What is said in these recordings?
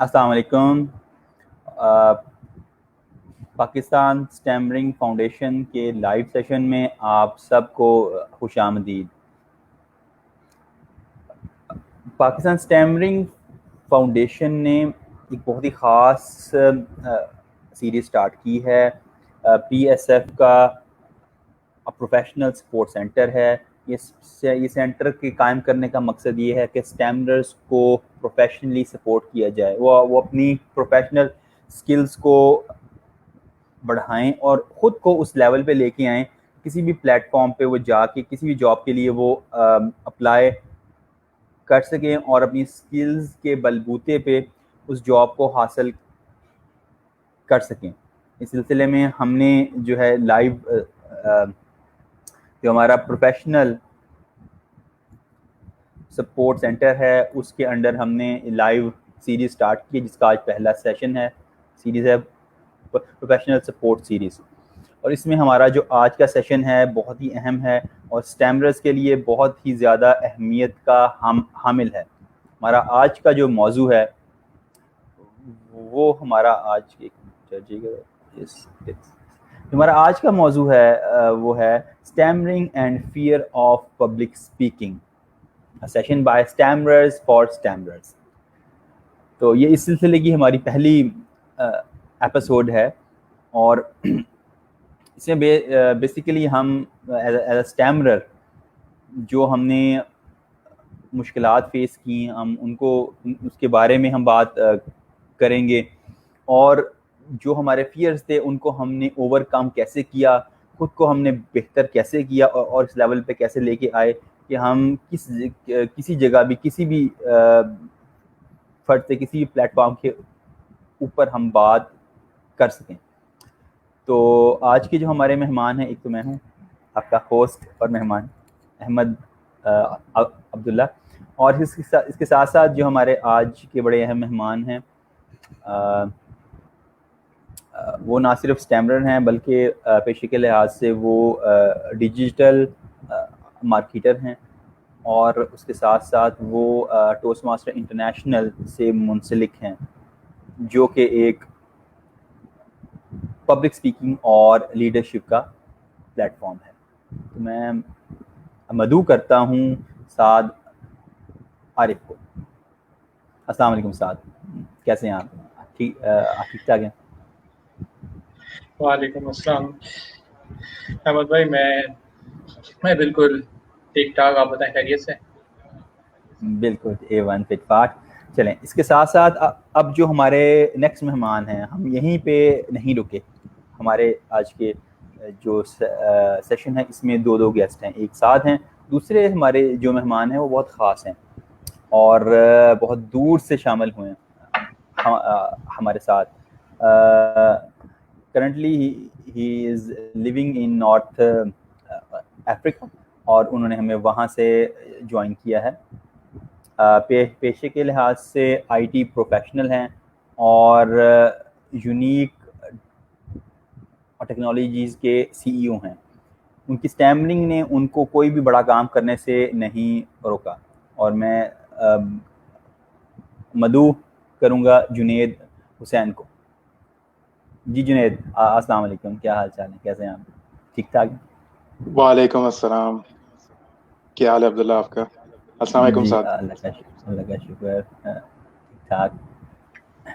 अस्सलाम वालेकुम। अ, Pakistan stammering foundation के लाइव सेशन में आप सबको खुशामदीद। पाकिस्तान स्टैमरिंग फाउंडेशन ने एक बहुत ही ख़ास सीरीज़ स्टार्ट की है। PSF का प्रोफेशनल सपोर्ट सेंटर है। ये सेंटर के कायम करने का मकसद ये है कि स्टैमरर्स को प्रोफेशनली सपोर्ट किया जाए, वो अपनी प्रोफेशनल स्किल्स को बढ़ाएं और ख़ुद को उस लेवल पे लेके आएँ, किसी भी प्लेटफॉर्म पे वो जाके किसी भी जॉब के लिए वो अप्लाई कर सकें और अपनी स्किल्स के बलबूते पे उस जॉब को हासिल कर सकें। इस सिलसिले में हमने जो है लाइव जो हमारा प्रोफेशनल सपोर्ट सेंटर है उसके अंडर हमने लाइव सीरीज़ स्टार्ट की, जिसका आज पहला सेशन है। सीरीज़ है प्रोफेशनल सपोर्ट सीरीज़, और इसमें हमारा जो आज का सेशन है बहुत ही अहम है और स्टैमरर्स के लिए बहुत ही ज़्यादा अहमियत का हामिल है। हमारा आज का जो मौजू है वो हमारा आज हमारा आज का मौजू है वो है stammering and fear of public speaking, session by stammerers for stammerers. तो ये इस सिलसिले की हमारी पहली एपिसोड है और इसमें बेसिकली हम एज अ स्टैमरर जो हमने मुश्किलात फेस की, हम उनको उसके बारे में हम बात करेंगे और जो हमारे फियर्स थे उनको हमने ओवरकम कैसे किया, खुद को हमने बेहतर कैसे किया और इस लेवल पे कैसे लेके आए कि हम किसी जगह भी किसी भी फर्द से किसी भी प्लेटफॉर्म के ऊपर हम बात कर सकें। तो आज के जो हमारे मेहमान हैं, एक तो मैं हूँ आपका होस्ट और मेहमान अहमद अब्दुल्ला, और इसके साथ साथ जो हमारे आज के बड़े अहम मेहमान हैं वो ना सिर्फ स्टैमरर हैं बल्कि पेशे के लिहाज से वो डिजिटल मार्केटर हैं और उसके साथ साथ वो टोस्ट मास्टर इंटरनेशनल से मुंसलिक हैं, जो कि एक पब्लिक स्पीकिंग और लीडरशिप का प्लेटफॉर्म है। तो मैं मदू करता हूँ साद आरिफ को। अस्सलाम वालेकुम साद, कैसे हैं आप? ठीक ठाक हैं? वालेकुम अस्सलाम अहमद भाई, मैं बिल्कुल ठीक ठाक। आप बताएं, खैरियत से? बिल्कुल A1 फिट फाट। चलें, इसके साथ साथ अब जो हमारे नेक्स्ट मेहमान हैं, हम यहीं पे नहीं रुके। हमारे आज के जो सेशन है इसमें दो गेस्ट हैं एक साथ हैं। दूसरे हमारे जो मेहमान हैं वो बहुत ख़ास हैं और बहुत दूर से शामिल हुए हैं हमारे साथ। Currently he is living in north Africa और उन्होंने हमें वहाँ से ज्वाइन किया है। पेशे के लिहाज से IT प्रोफेशनल हैं और यूनिक टेक्नोलॉजीज़ के CEO हैं। उनकी स्टैमरिंग ने उनको कोई भी बड़ा काम करने से नहीं रोका और मैं मदू करूँगा जुनेद हुसैन को। जी जुनेद, अस्सलाम वालेकुम, क्या हाल चाल है, कैसे हैं आप? ठीक ठाक? वालेकुम अस्सलाम, क्या हाल है अब्दुल्ला आपका? अस्सलाम वालेकुम जी साहब। अल्लाह का शुक्र, ठीक ठाक।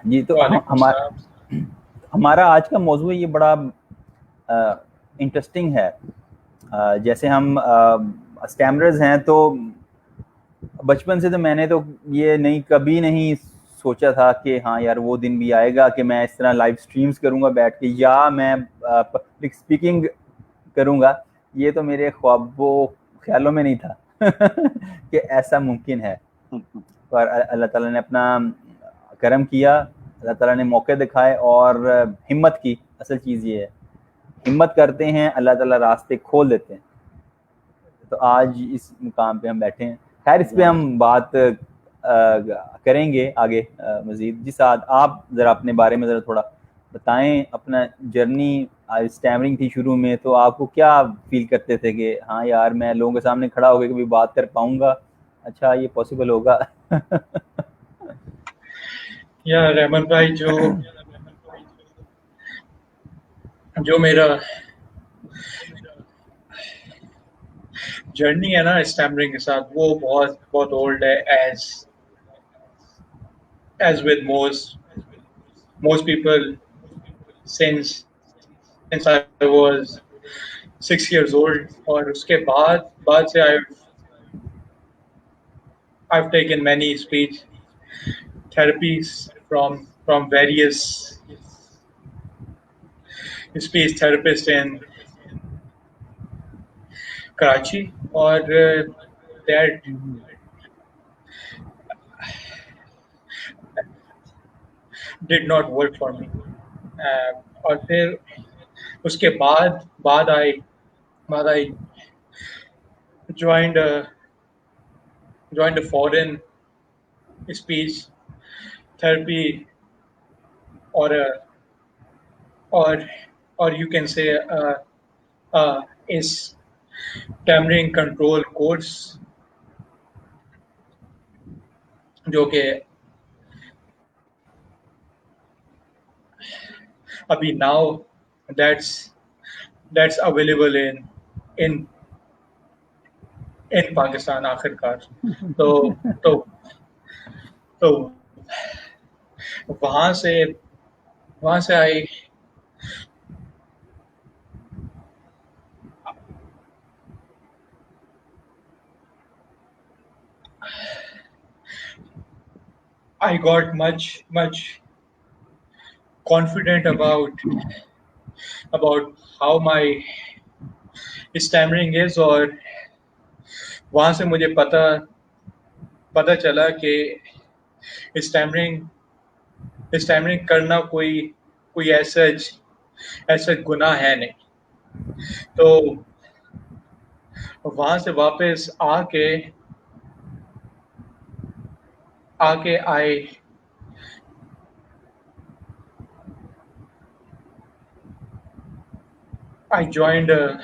जी तो वालेकुम सलाम। हमारा आज का मौजू ये बड़ा इंटरेस्टिंग है। जैसे हम स्टैमरर्स हैं तो बचपन से तो मैंने तो ये कभी नहीं सोचा था कि हाँ यार वो दिन भी आएगा कि मैं इस तरह लाइव स्ट्रीम्स करूँगा बैठ के या मैं पब्लिक स्पीकिंग करूँगा। ये तो मेरे ख्वाबों ख्यालों में नहीं था कि ऐसा मुमकिन है, पर अल्लाह ताला ने अपना करम किया, अल्लाह ताला ने मौके दिखाए और हिम्मत की। असल चीज़ ये है, हिम्मत करते हैं अल्लाह ताला रास्ते खोल देते हैं। तो आज इस मुकाम पे हम बैठे हैं। खैर इस पे हम बात करेंगे आगे मज़ीद। जिस आप ज़रा अपने बारे में ज़रा थोड़ा बताएं, अपना जर्नी स्टैमरिंग थी शुरू में, तो आपको क्या फील करते थे कि हाँ यार मैं लोगों के सामने खड़ा होकर कभी बात कर पाऊँगा, अच्छा ये पॉसिबल होगा? या रहमान भाई जो मेरा जर्नी है ना स्टैमरिंग के साथ वो बहुत बहुत ओल्ड है as with most people since I was 6 years old और उसके बाद से I've taken many speech therapies from various speech therapists in Karachi और that did not work for me और फिर उसके बाद I joined a foreign speech therapy or a or you can say is stammering control course जो कि अभी now that's available in Pakistan आखिरकार तो तो वहां से आई I got much confident about how my stammering is और वहां से मुझे पता चला कि स्टैमरिंग करना कोई ऐसा गुनाह है नहीं तो वहां से वापस आके I joined a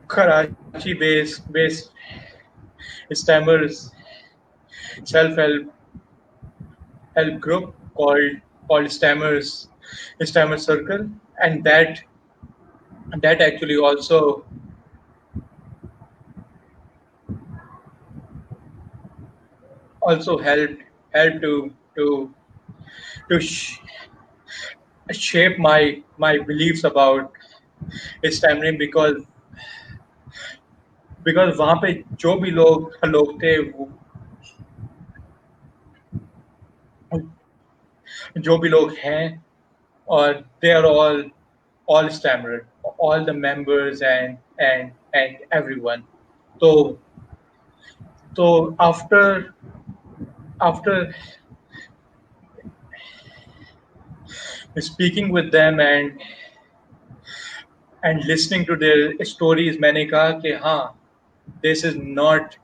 Karachi based stammers self-help group called Stammer Circle, and that actually also helped to shape my beliefs about stammering because वहाँ पे जो भी लोग थे जो भी लोग हैं और they are all stammered, all the members and everyone. So after speaking with them and listening to their stories, मैंने कहा कि हाँ, this is not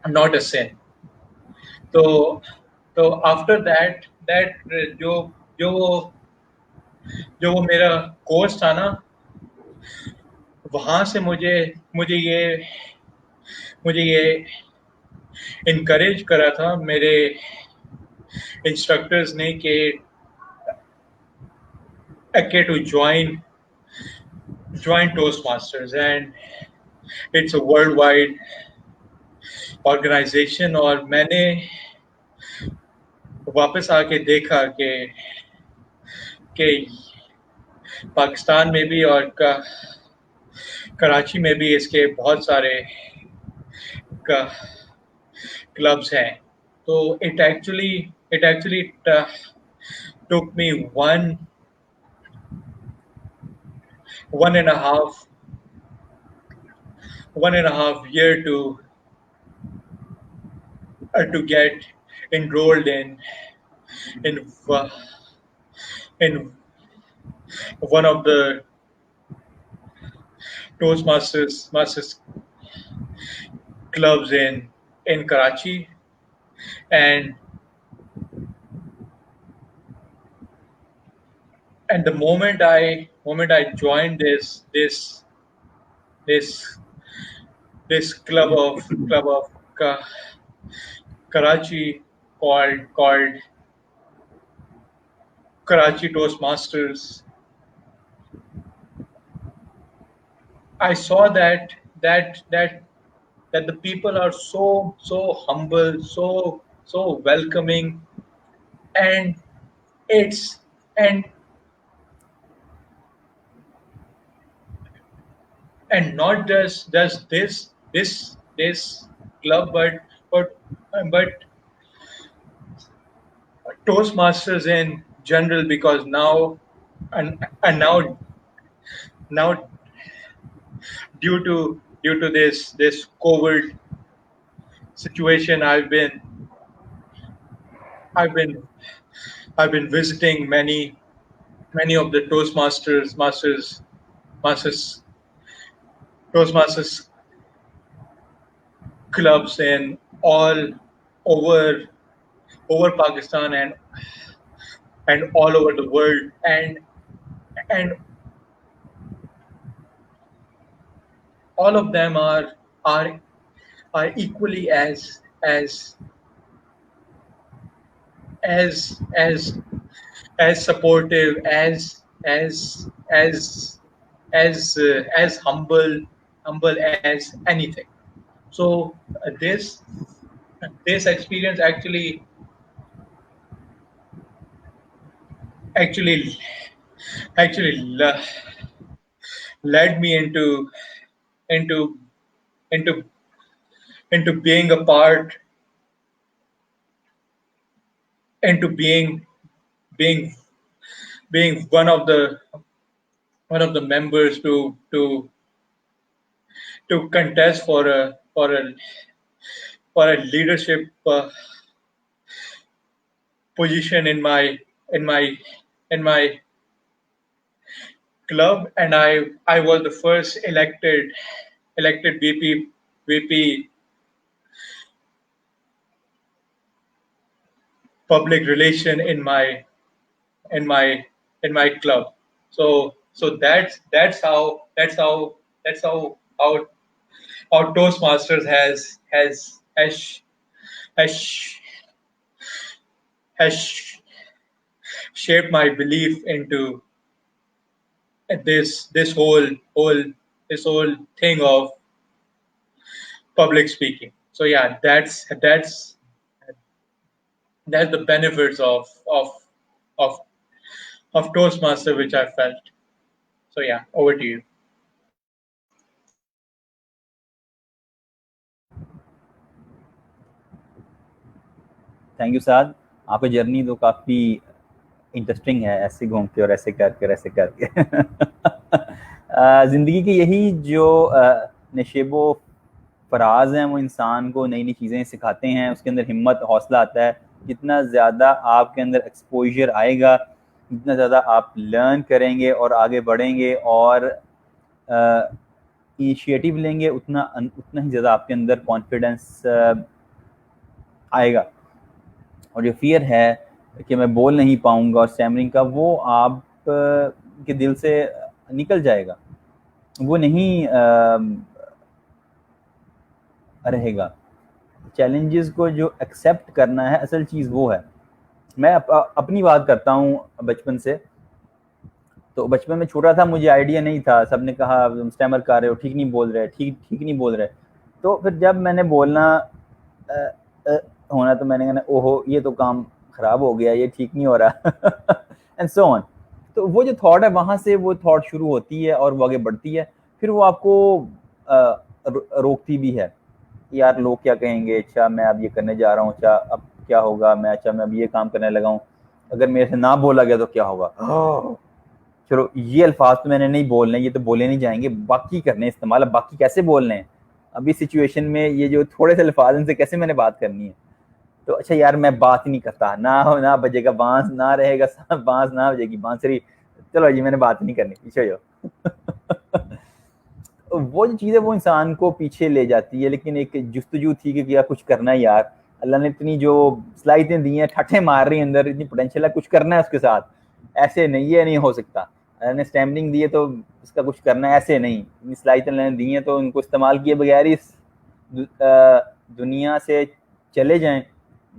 a sin. तो after that जो वो मेरा कोर्स था ना वहां से मुझे ये इनकरेज करा था मेरे इंस्ट्रक्टर्स ने कि to join Toastmasters, and it's a worldwide organization और मैंने वापस आके देखा कि पाकिस्तान में भी और कराची में भी इसके बहुत सारे क्लब्स हैं तो it actually took me one and a half year to get enrolled in one of the Toastmasters clubs in Karachi, and the moment I joined this club of Karachi called Karachi Toastmasters. I saw that the people are so humble, so welcoming, and it's and not just this club, but but Toastmasters in general, because and now due to this COVID situation, I've been I've been visiting many of the Masters Toastmasters clubs in all over Pakistan and all over the world, and all of them are are equally as as as supportive, as humble as anything. So this experience actually actually led me into into into being a part into being being one of the members to contest for a leadership position in my in my club, and I was the first elected VP public relation in my in my club. So that's how Toastmasters has has shaped my belief into this whole this whole thing of public speaking. So yeah, that's the benefits of of Toastmaster which I felt. So yeah, over to you. Thank you Saad, आपकी journey तो काफ़ी interesting है, ऐसे घूम के और ऐसे करके ज़िंदगी की यही जो नशेबो फराज हैं वो इंसान को नई नई चीज़ें सिखाते हैं, उसके अंदर हिम्मत हौसला आता है। जितना ज़्यादा आपके अंदर एक्सपोजर आएगा, जितना ज़्यादा आप लर्न करेंगे और आगे बढ़ेंगे और इनिशिएटिव लेंगे, उतना ही ज़्यादा आपके अंदर कॉन्फिडेंस आएगा। और जो फियर है कि मैं बोल नहीं पाऊंगा और स्टैमरिंग का, वो आप के दिल से निकल जाएगा, वो नहीं रहेगा। चैलेंजेस को जो एक्सेप्ट करना है, असल चीज़ वो है। मैं अपनी बात करता हूँ बचपन से। तो बचपन में छोटा था, मुझे आइडिया नहीं था, सबने कहा तुम स्टैमर कर रहे हो, ठीक नहीं बोल रहे, ठीक नहीं बोल रहे। तो फिर जब मैंने बोलना होना, तो मैंने कहना ओहो ये तो काम ख़राब हो गया, ये ठीक नहीं हो रहा एंड सो ऑन। तो वो जो थॉट है, वहाँ से वो थॉट शुरू होती है और वो आगे बढ़ती है। फिर वो आपको रोकती भी है, यार लोग क्या कहेंगे, अच्छा मैं अब ये करने जा रहा हूँ, अच्छा अब क्या होगा, मैं अब ये काम करने लगा हूँ, अगर मेरे से ना बोला गया तो क्या होगा। चलो ये अल्फाज तो मैंने नहीं बोलने, ये तो बोले नहीं जाएंगे, बाकी करने इस्तेमाल। अब बाकी कैसे बोलने हैं अभी सिचुएशन में, ये जो थोड़े से अल्फाज, इनसे कैसे मैंने बात करनी है। तो अच्छा यार मैं बात ही नहीं करता, ना बजेगा बांस, ना रहेगा बांस, ना बजेगी बांसुरी, चलो जी मैंने बात नहीं करनी, पीछे जाओ। वो जो चीज़ है वो इंसान को पीछे ले जाती है। लेकिन एक जुस्तजू थी कि यार कुछ करना है यार, अल्लाह ने इतनी जो सलाहियतें दी हैं, ठट्ठे मार रही हैं अंदर, इतनी पोटेंशियल है, कुछ करना है उसके साथ, ऐसे नहीं, ये नहीं हो सकता। अल्लाह ने स्टैम्पिंग दी है तो इसका कुछ करना है, ऐसे नहीं। इतनी सलाहियतें अल्लाह ने दी हैं तो उनको इस्तेमाल किए बगैर इस दुनिया से चले जाएं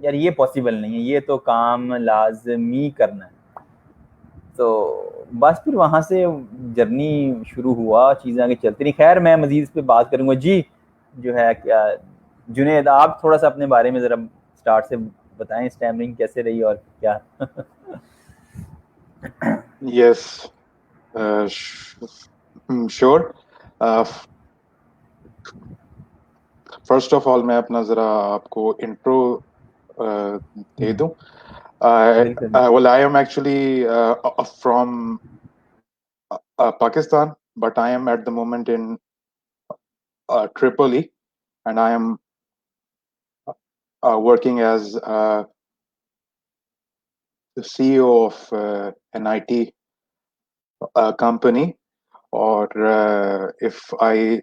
यार ये पॉसिबल नहीं है, ये तो काम लाजमी करना है। तो बस फिर वहाँ से जर्नी शुरू हुआ, चीज़ें आगे चलती रही। खैर मैं मजीद इस पे बात करूँगा जी। जो है क्या, जुनेद आप थोड़ा सा अपने बारे में ज़रा स्टार्ट से बताएं, स्टैमरिंग कैसे रही और क्या। Yes, sure. Uh, First of all, मैं अपना जरा आपको intro दे दूं. बिल्कुल। Well, I am actually from Pakistan, but I am at the moment in Tripoli, and I am working as the CEO of an IT company. Or if I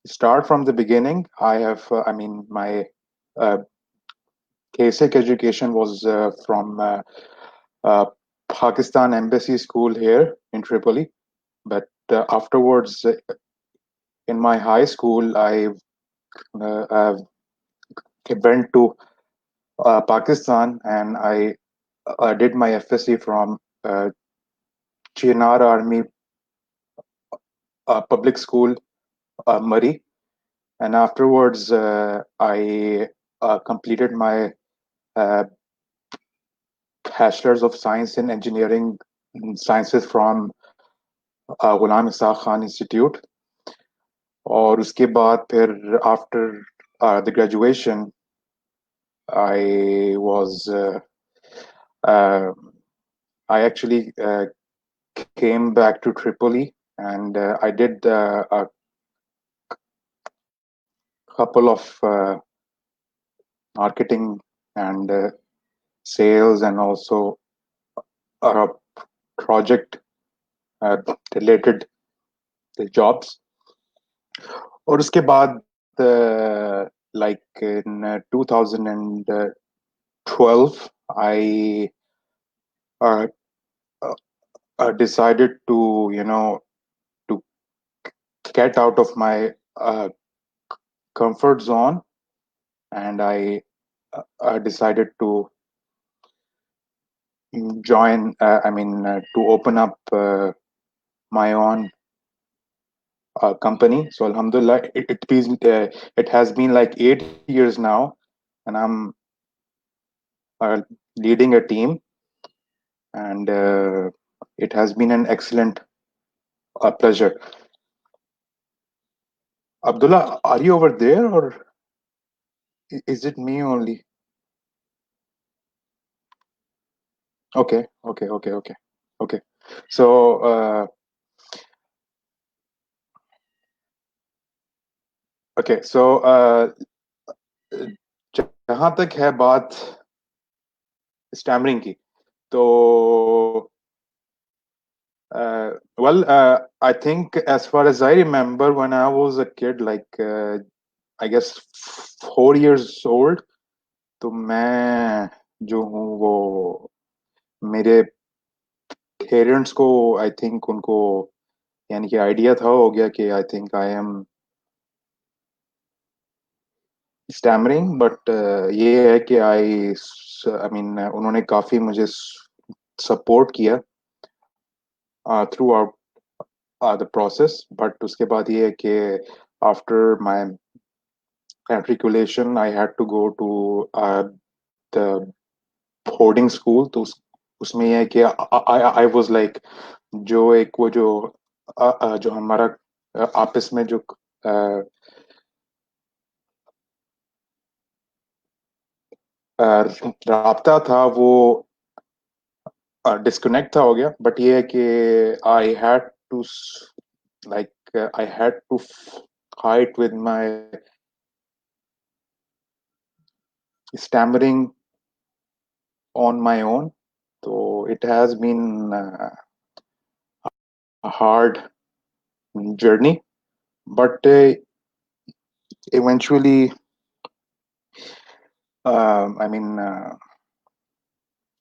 start from the beginning, I mean, my uh, basic education was from uh, Pakistan Embassy School here in Tripoli. But afterwards, in my high school, I went to Pakistan, and I did my FSC from Chinar Army Public School, Murray. And afterwards, I completed my uh, Bachelor's of Science in Engineering Sciences from Ghulam Ishaq Khan Institute. और उसके बाद फिर after the graduation, I was uh, I actually came back to Tripoli, and I did a couple of marketing and sales, and also uh, project related jobs. और उसके बाद like in 2012, I uh, decided to to get out of my comfort zone, and I decided to join to open up my own company. So alhamdulillah, it has been like 8 years now, and I'm leading a team, and it has been an excellent pleasure. Abdullah, are you over there, or is it me only? Okay. So okay, so जहाँ तक है बात stammering की, तो well, I think as far as I remember, when I was a kid, like I guess 4 years old, तो मैं जो हूँ वो मेरे पेरेंट्स को, आई थिंक उनको यानी कि आइडिया था, हो गया कि I think I am stammering, but ये है कि आई मीन उन्होंने काफी मुझे सपोर्ट किया through out the process. But उसके बाद ये है कि after my matriculation I had to go to the boarding school. तो उसमें ये है कि आई वाज लाइक जो एक वो जो हमारा आपस में जो राब्ता था वो डिस्कनेक्ट था, हो गया. बट ये है कि I had to I had to fight with my stammering on my own. So it has been a hard journey, but eventually, I mean,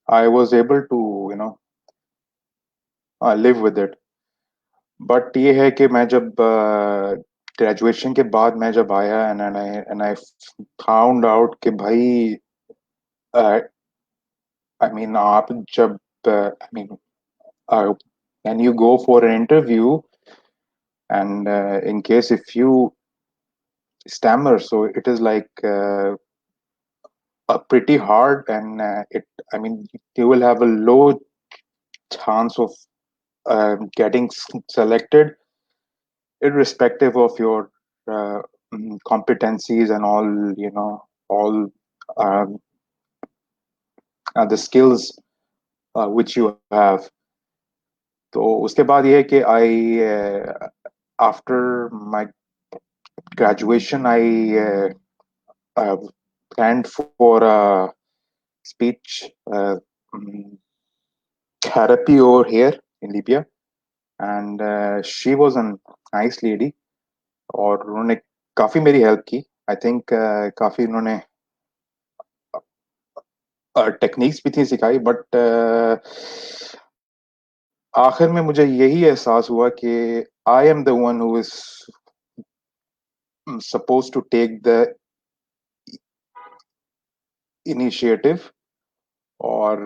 I was able to live with it. But ये है कि मैं जब graduation के बाद मैं जब आया एंड आई फाउंड आउट कि भाई आई मीन आप जब I mean when you go for an interview and in case if you stammer, so it is like pretty hard, and I mean you will have a low chance of getting selected irrespective of your competencies and all, you know, all um, the skills which you have. तो उसके बाद ये है कि I after my graduation I planned for a speech mm, therapy over here in Libya, and she was a nice lady और उन्होंने काफी मेरी हेल्प की. आई थिंक काफी उन्होंने टेक्निक्स भी थी सिखाई, बट आखिर में मुझे यही एहसास हुआ कि I am the one who is suppose to take the initiative. और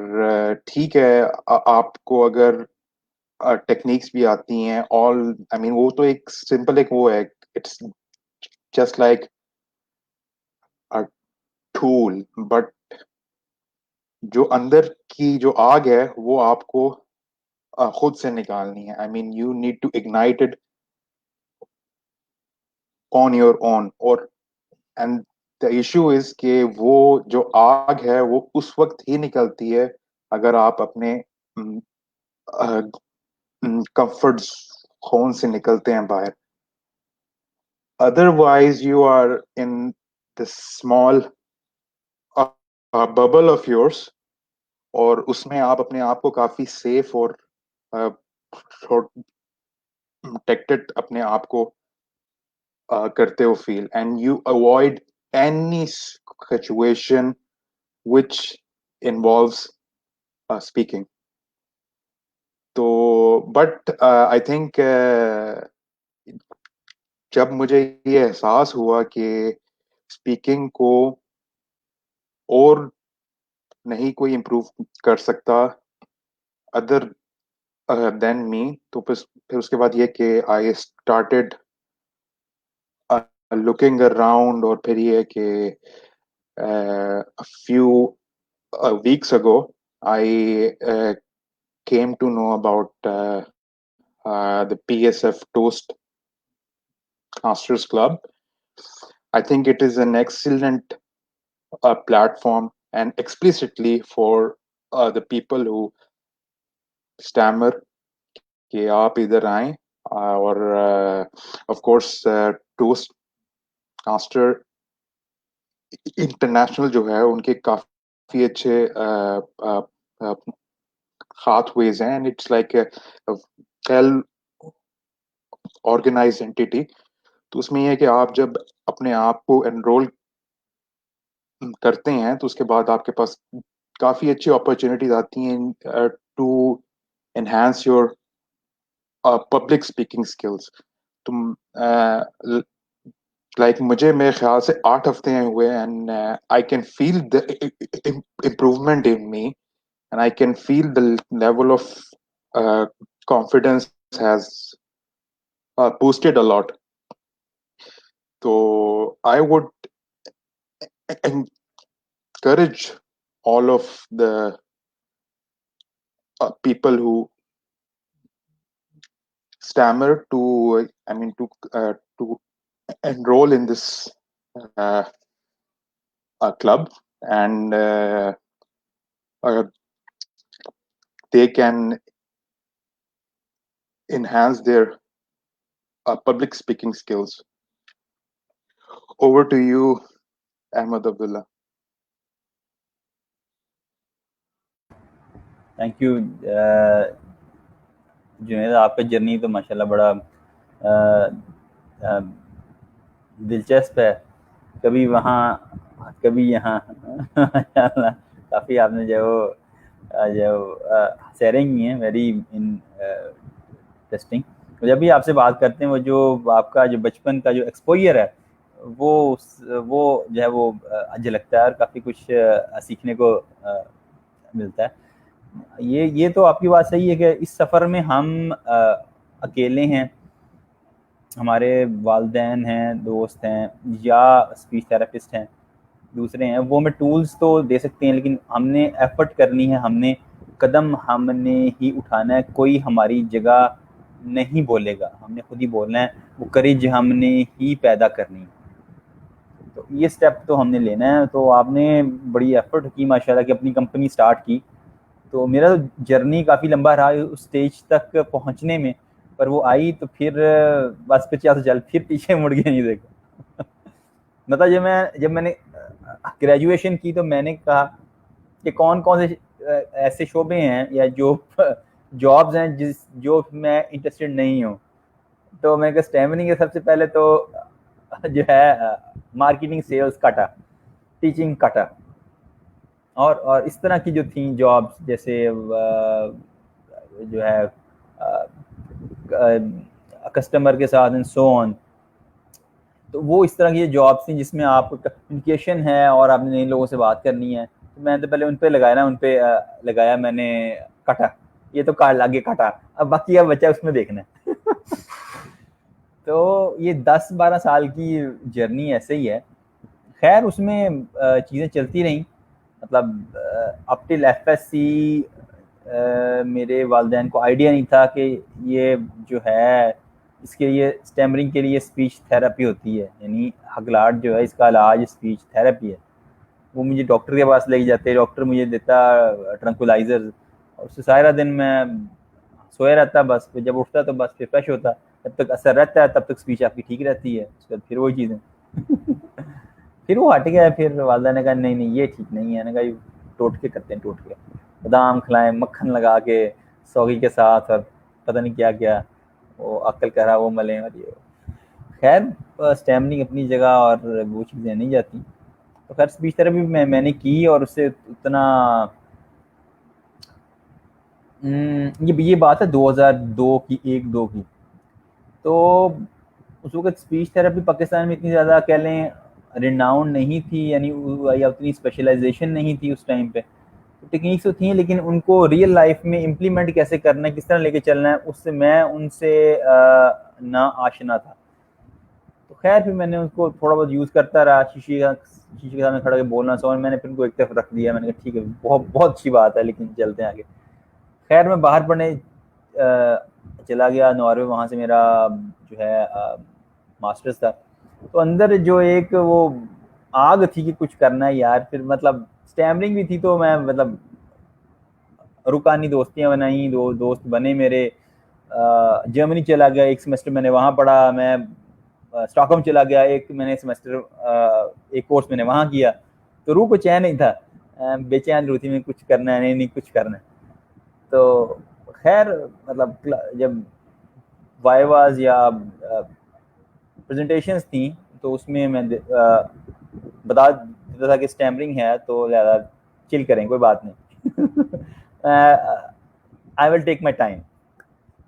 ठीक है, आपको अगर टेक्निक्स भी आती हैं, ऑल आई मीन वो तो एक सिंपल एक वो है, it's just like a tool, but जो अंदर की जो आग है वो आपको खुद से निकालनी है. I mean you need to ignite it on your own. और एंड द इशू इज कि वो जो आग है वो उस वक्त ही निकलती है अगर आप अपने कंफर्ट जोन से निकलते हैं बाहर. Otherwise you are in the small bubble of yours, और उसमें आप अपने आप को काफी सेफ और प्रोटेक्टेड अपने आप को करते हो feel, and you avoid any situation which involves speaking. तो बट आई थिंक जब मुझे ये एहसास हुआ कि स्पीकिंग को और नहीं कोई इम्प्रूव कर सकता अदर देन मी, तो फिर उसके बाद ये कि आई स्टार्टेड लुकिंग अराउंड. और फिर ये कि a few weeks ago I came to know about the PSF Toastmasters Club. I think it is an excellent platform, and explicitly for the people who stammer, कि आप इधर आएं. और of course Toastmaster International जो है उनके काफी अच्छे pathways हैं, and it's like a well organized entity. तो उसमें ये है कि आप जब अपने आप को एनरोल करते हैं तो उसके बाद आपके पास काफी अच्छी अपॉर्चुनिटीज आती हैं to enhance your public speaking skills. तुम लाइक मुझे मेरे ख्याल से 8 हफ्ते हुए, and I can feel the improvement in me, and I can feel the level of confidence has boosted a lot. So I would encourage all of the people who stammer to to enroll in this club, and they can enhance their public speaking skills. Over to you, Ahmed Abdullah. Thank you Junaid. आपका journey तो माशाल्लाह बड़ा दिलचस्प है. कभी वहाँ कभी यहाँ माशाल्लाह काफ़ी आपने जो शेयरिंग की है, वेरी इंटरेस्टिंग. जब भी आपसे बात करते हैं वो जो आपका जो बचपन का जो एक्सपोजर है वो जो है वो झलकता है और काफ़ी कुछ सीखने को मिलता है। ये तो आपकी बात सही है कि इस सफ़र में हम अकेले हैं, हमारे वालिदैन हैं, दोस्त हैं या स्पीच थेरेपिस्ट हैं, दूसरे हैं, वो हमें टूल्स तो दे सकते हैं लेकिन हमने एफर्ट करनी है, कदम हमने ही उठाना है, कोई हमारी जगह नहीं बोलेगा, हमने खुद ही बोलना है, वो करेज हमने ही पैदा करनी है। तो ये स्टेप तो हमने लेना है। तो आपने बड़ी एफर्ट की माशाल्लाह कि अपनी कंपनी स्टार्ट की। तो मेरा तो जर्नी काफ़ी लंबा रहा उस स्टेज तक पहुंचने में, पर वो आई तो फिर बस 50 चल, फिर पीछे मुड़ के नहीं देखा। मतलब जब मैंने ग्रेजुएशन की तो मैंने कहा कि कौन कौन से ऐसे शोबे हैं या जो जॉब्स हैं जो मैं इंटरेस्टेड नहीं हूँ। तो मैंने कहा स्टैमरिंग है सबसे पहले तो जो है मार्केटिंग, सेल्स कटा, टीचिंग कटा, और इस तरह की जो थी जॉब्स, जैसे जो है कस्टमर के साथ एंड सो ऑन। तो वो इस तरह की जॉब्स थी जिसमें आप कम्युनिकेशन है और आपने नए लोगों से बात करनी है। तो मैंने तो पहले उन पे लगाया ना, लगाया मैंने कटा, ये तो कार्ड लागे कटा, अब बाकी अब बच्चा उसमें देखना है। तो ये 10-12 साल की जर्नी ऐसे ही है। खैर उसमें चीज़ें चलती रहीं, मतलब अप टिल एफएससी मेरे वालिदैन को आइडिया नहीं था कि ये जो है इसके लिए स्टैमरिंग के लिए स्पीच थेरेपी होती है, यानी हकलाहट जो है इसका इलाज स्पीच थेरेपी है। वो मुझे डॉक्टर के पास लेके जाते, डॉक्टर मुझे देता ट्रंकुलाइजर, और उससे सारा दिन मैं सोया रहता, बस फिर जब उठता तो बस फिर फ्रेश होता। जब तक असर रहता है तब तक स्पीच आपकी ठीक रहती है, उसके बाद फिर वही चीज़ें। फिर वो हट गया, फिर वालदा ने कहा नहीं नहीं ये ठीक नहीं है। मैंने कहा टोटके करते हैं, टोटके, बादाम खिलाएं मक्खन लगा के सौगी के साथ और पता नहीं क्या क्या, वो अक्ल करा वो मलें और ये। खैर स्टैमरिंग अपनी जगह और वो चीज़ें नहीं जाती। तो खैर स्पीच थेरेपी मैंने की और उससे उतना ये बात है 2002 की, 1-2 की। तो उस वक्त स्पीच थेरेपी पाकिस्तान में इतनी ज़्यादा कह लें रिनाउंड नहीं थी, यानी या उतनी स्पेशलाइजेशन नहीं थी उस टाइम पे। तो टेक्निक्स तो थी लेकिन उनको रियल लाइफ में इम्प्लीमेंट कैसे करना है, किस तरह लेके चलना है, उससे मैं उनसे ना आशना था। तो खैर फिर मैंने उसको थोड़ा बहुत यूज़ करता रहा, शीशे के सामने खड़ा के बोलना, समझ मैंने फिर उनको एक तरफ रख दिया। मैंने कहा ठीक है, बहुत बहुत अच्छी बात है, लेकिन चलते हैं आगे। खैर मैं बाहर पढ़ने चला गया नॉर्वे, वहाँ से मेरा जो है मास्टर्स था। तो अंदर जो एक वो आग थी कि कुछ करना है यार, फिर मतलब स्टैमरिंग भी थी तो मैं मतलब रुका नहीं, दोस्तियाँ बनाई, दोस्त बने मेरे। जर्मनी चला गया, एक सेमेस्टर मैंने वहाँ पढ़ा। मैं स्टॉकहोम चला गया, एक मैंने सेमेस्टर एक कोर्स मैंने वहाँ किया। तो रूह को चैन नहीं था, बेचैन रूह थी, मैं कुछ करना है, नहीं कुछ करना है। तो खैर मतलब जब वाइवाज या प्रेजेंटेशंस थी तो उसमें मैं बता देता था कि स्टैमरिंग है तो ज़्यादा चिल करें, कोई बात नहीं, I will take my time.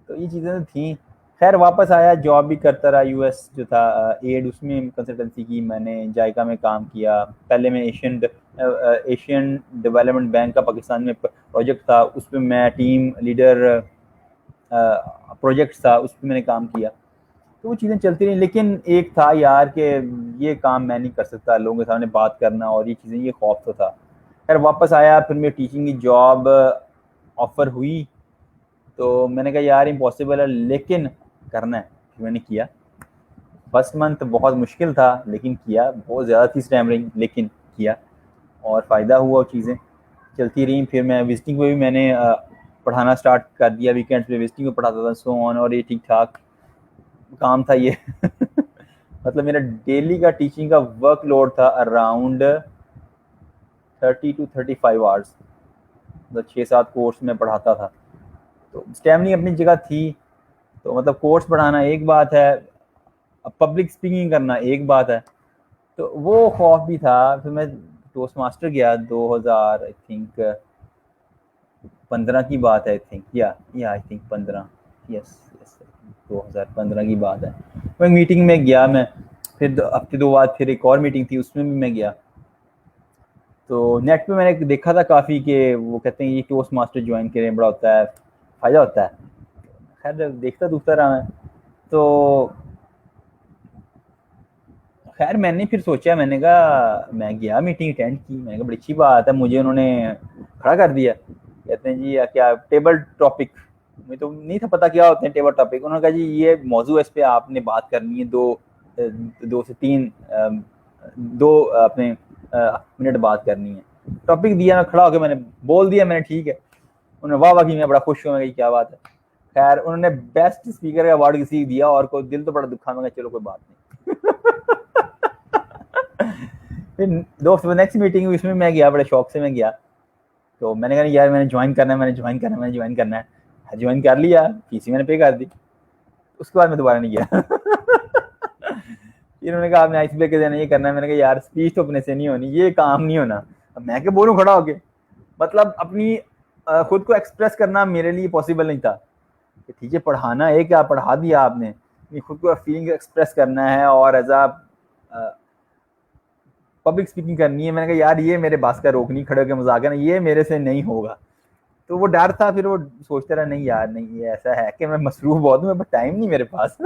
तो ये चीज़ें तो थी। खैर वापस आया, जॉब भी करता रहा, यूएस जो था एड, उसमें कंसल्टेंसी की मैंने, जायका में काम किया। पहले मैं एशियन डेवलपमेंट बैंक का पाकिस्तान में प्रोजेक्ट था, उस पर मैं टीम लीडर प्रोजेक्ट था, उस पर मैंने काम किया। तो वो चीज़ें चलती रही, लेकिन एक था यार कि ये काम मैं नहीं कर सकता, लोगों के सामने बात करना और ये चीज़ें, ये खौफ तो था। खैर वापस आया, फिर मेरी टीचिंग की जॉब ऑफ़र हुई। तो मैंने कहा यार इम्पॉसिबल है लेकिन करना है, फिर मैंने किया। फर्स्ट मंथ बहुत मुश्किल था लेकिन किया, बहुत ज़्यादा थी स्टैमरिंग लेकिन किया, और फ़ायदा हुआ, और चीज़ें चलती रहीं। फिर मैं विजिटिंग पे भी मैंने पढ़ाना स्टार्ट कर दिया, वीकेंड्स पे विजिटिंग में पढ़ाता था, सो ऑन, और ये ठीक ठाक काम था ये। मतलब मेरा डेली का टीचिंग का वर्कलोड था अराउंड 30 to 35 आवर्स, मतलब 6-7 कोर्स में पढ़ाता था। तो स्टैमरिंग अपनी जगह थी। तो मतलब कोर्स पढ़ाना एक बात है, अब पब्लिक स्पीकिंग करना एक बात है, तो वो खौफ भी था। फिर मैं टोस्ट मास्टर गया 2000 आई थिंक 15 की बात है, आई थिंक, या आई थिंक 15, यस, 2015 की बात है। वो मीटिंग में गया मैं, फिर हफ्ते 2 बाद फिर एक और मीटिंग थी, उसमें भी मैं गया। तो नेट पे मैंने देखा था काफ़ी कि वो कहते हैं ये टोस्ट मास्टर ज्वाइन करें, बड़ा होता है, फ़ायदा होता है। खैर देखता दूसरा रहा मैं, तो खैर मैंने फिर सोचा, मैंने कहा मैं गया मीटिंग अटेंड की, मैंने कहा बड़ी अच्छी बात है, मुझे उन्होंने खड़ा कर दिया। कहते हैं जी क्या टेबल टॉपिक, मुझे तो नहीं था पता क्या होते हैं टेबल टॉपिक। उन्होंने कहा जी ये मौजू है, इस पर आपने बात करनी है, 2 से 3 अपने मिनट बात करनी है। टॉपिक दिया, मैं खड़ा होकर मैंने बोल दिया, मैंने ठीक है। उन्होंने वाह वाह की, मैं बड़ा खुश हुआ, मैं क्या बात है। खैर उन्होंने बेस्ट स्पीकर का अवार्ड किसी दिया और को दिल तो बड़ा दुखा, मैं चलो कोई बात नहीं। फिर दोस्त नेक्स्ट मीटिंग हुई, उसमें मैं गया, बड़े शौक से मैं गया। तो मैंने कहा यार मैंने ज्वाइन करना है, मैंने ज्वाइन करना है। ज्वाइन कर लिया, फीस मैंने पे कर दी। उसके बाद मैं दोबारा नहीं गया। फिर उन्होंने कहा आपने आइस ब्रेक के देना, ये करना है। मैंने कहा यार स्पीच तो अपने से नहीं होनी, ये काम नहीं होना। अब मैं क्या बोलूँ खड़ा होके, मतलब अपनी खुद को एक्सप्रेस करना मेरे लिए पॉसिबल नहीं था। कि ठीक है पढ़ाना है, क्या पढ़ा दिया आपने, खुद को फीलिंग एक्सप्रेस करना है और एज अ पब्लिक स्पीकिंग करनी है। मैंने कहा यार ये मेरे बास का रोक नहीं, खड़े होकर मजाक है ना, ये मेरे से नहीं होगा। तो वो डर था, फिर वो सोचते रहा नहीं यार नहीं, ये ऐसा है कि मैं मसरूफ बहुत हूँ, मैं टाइम नहीं मेरे पास।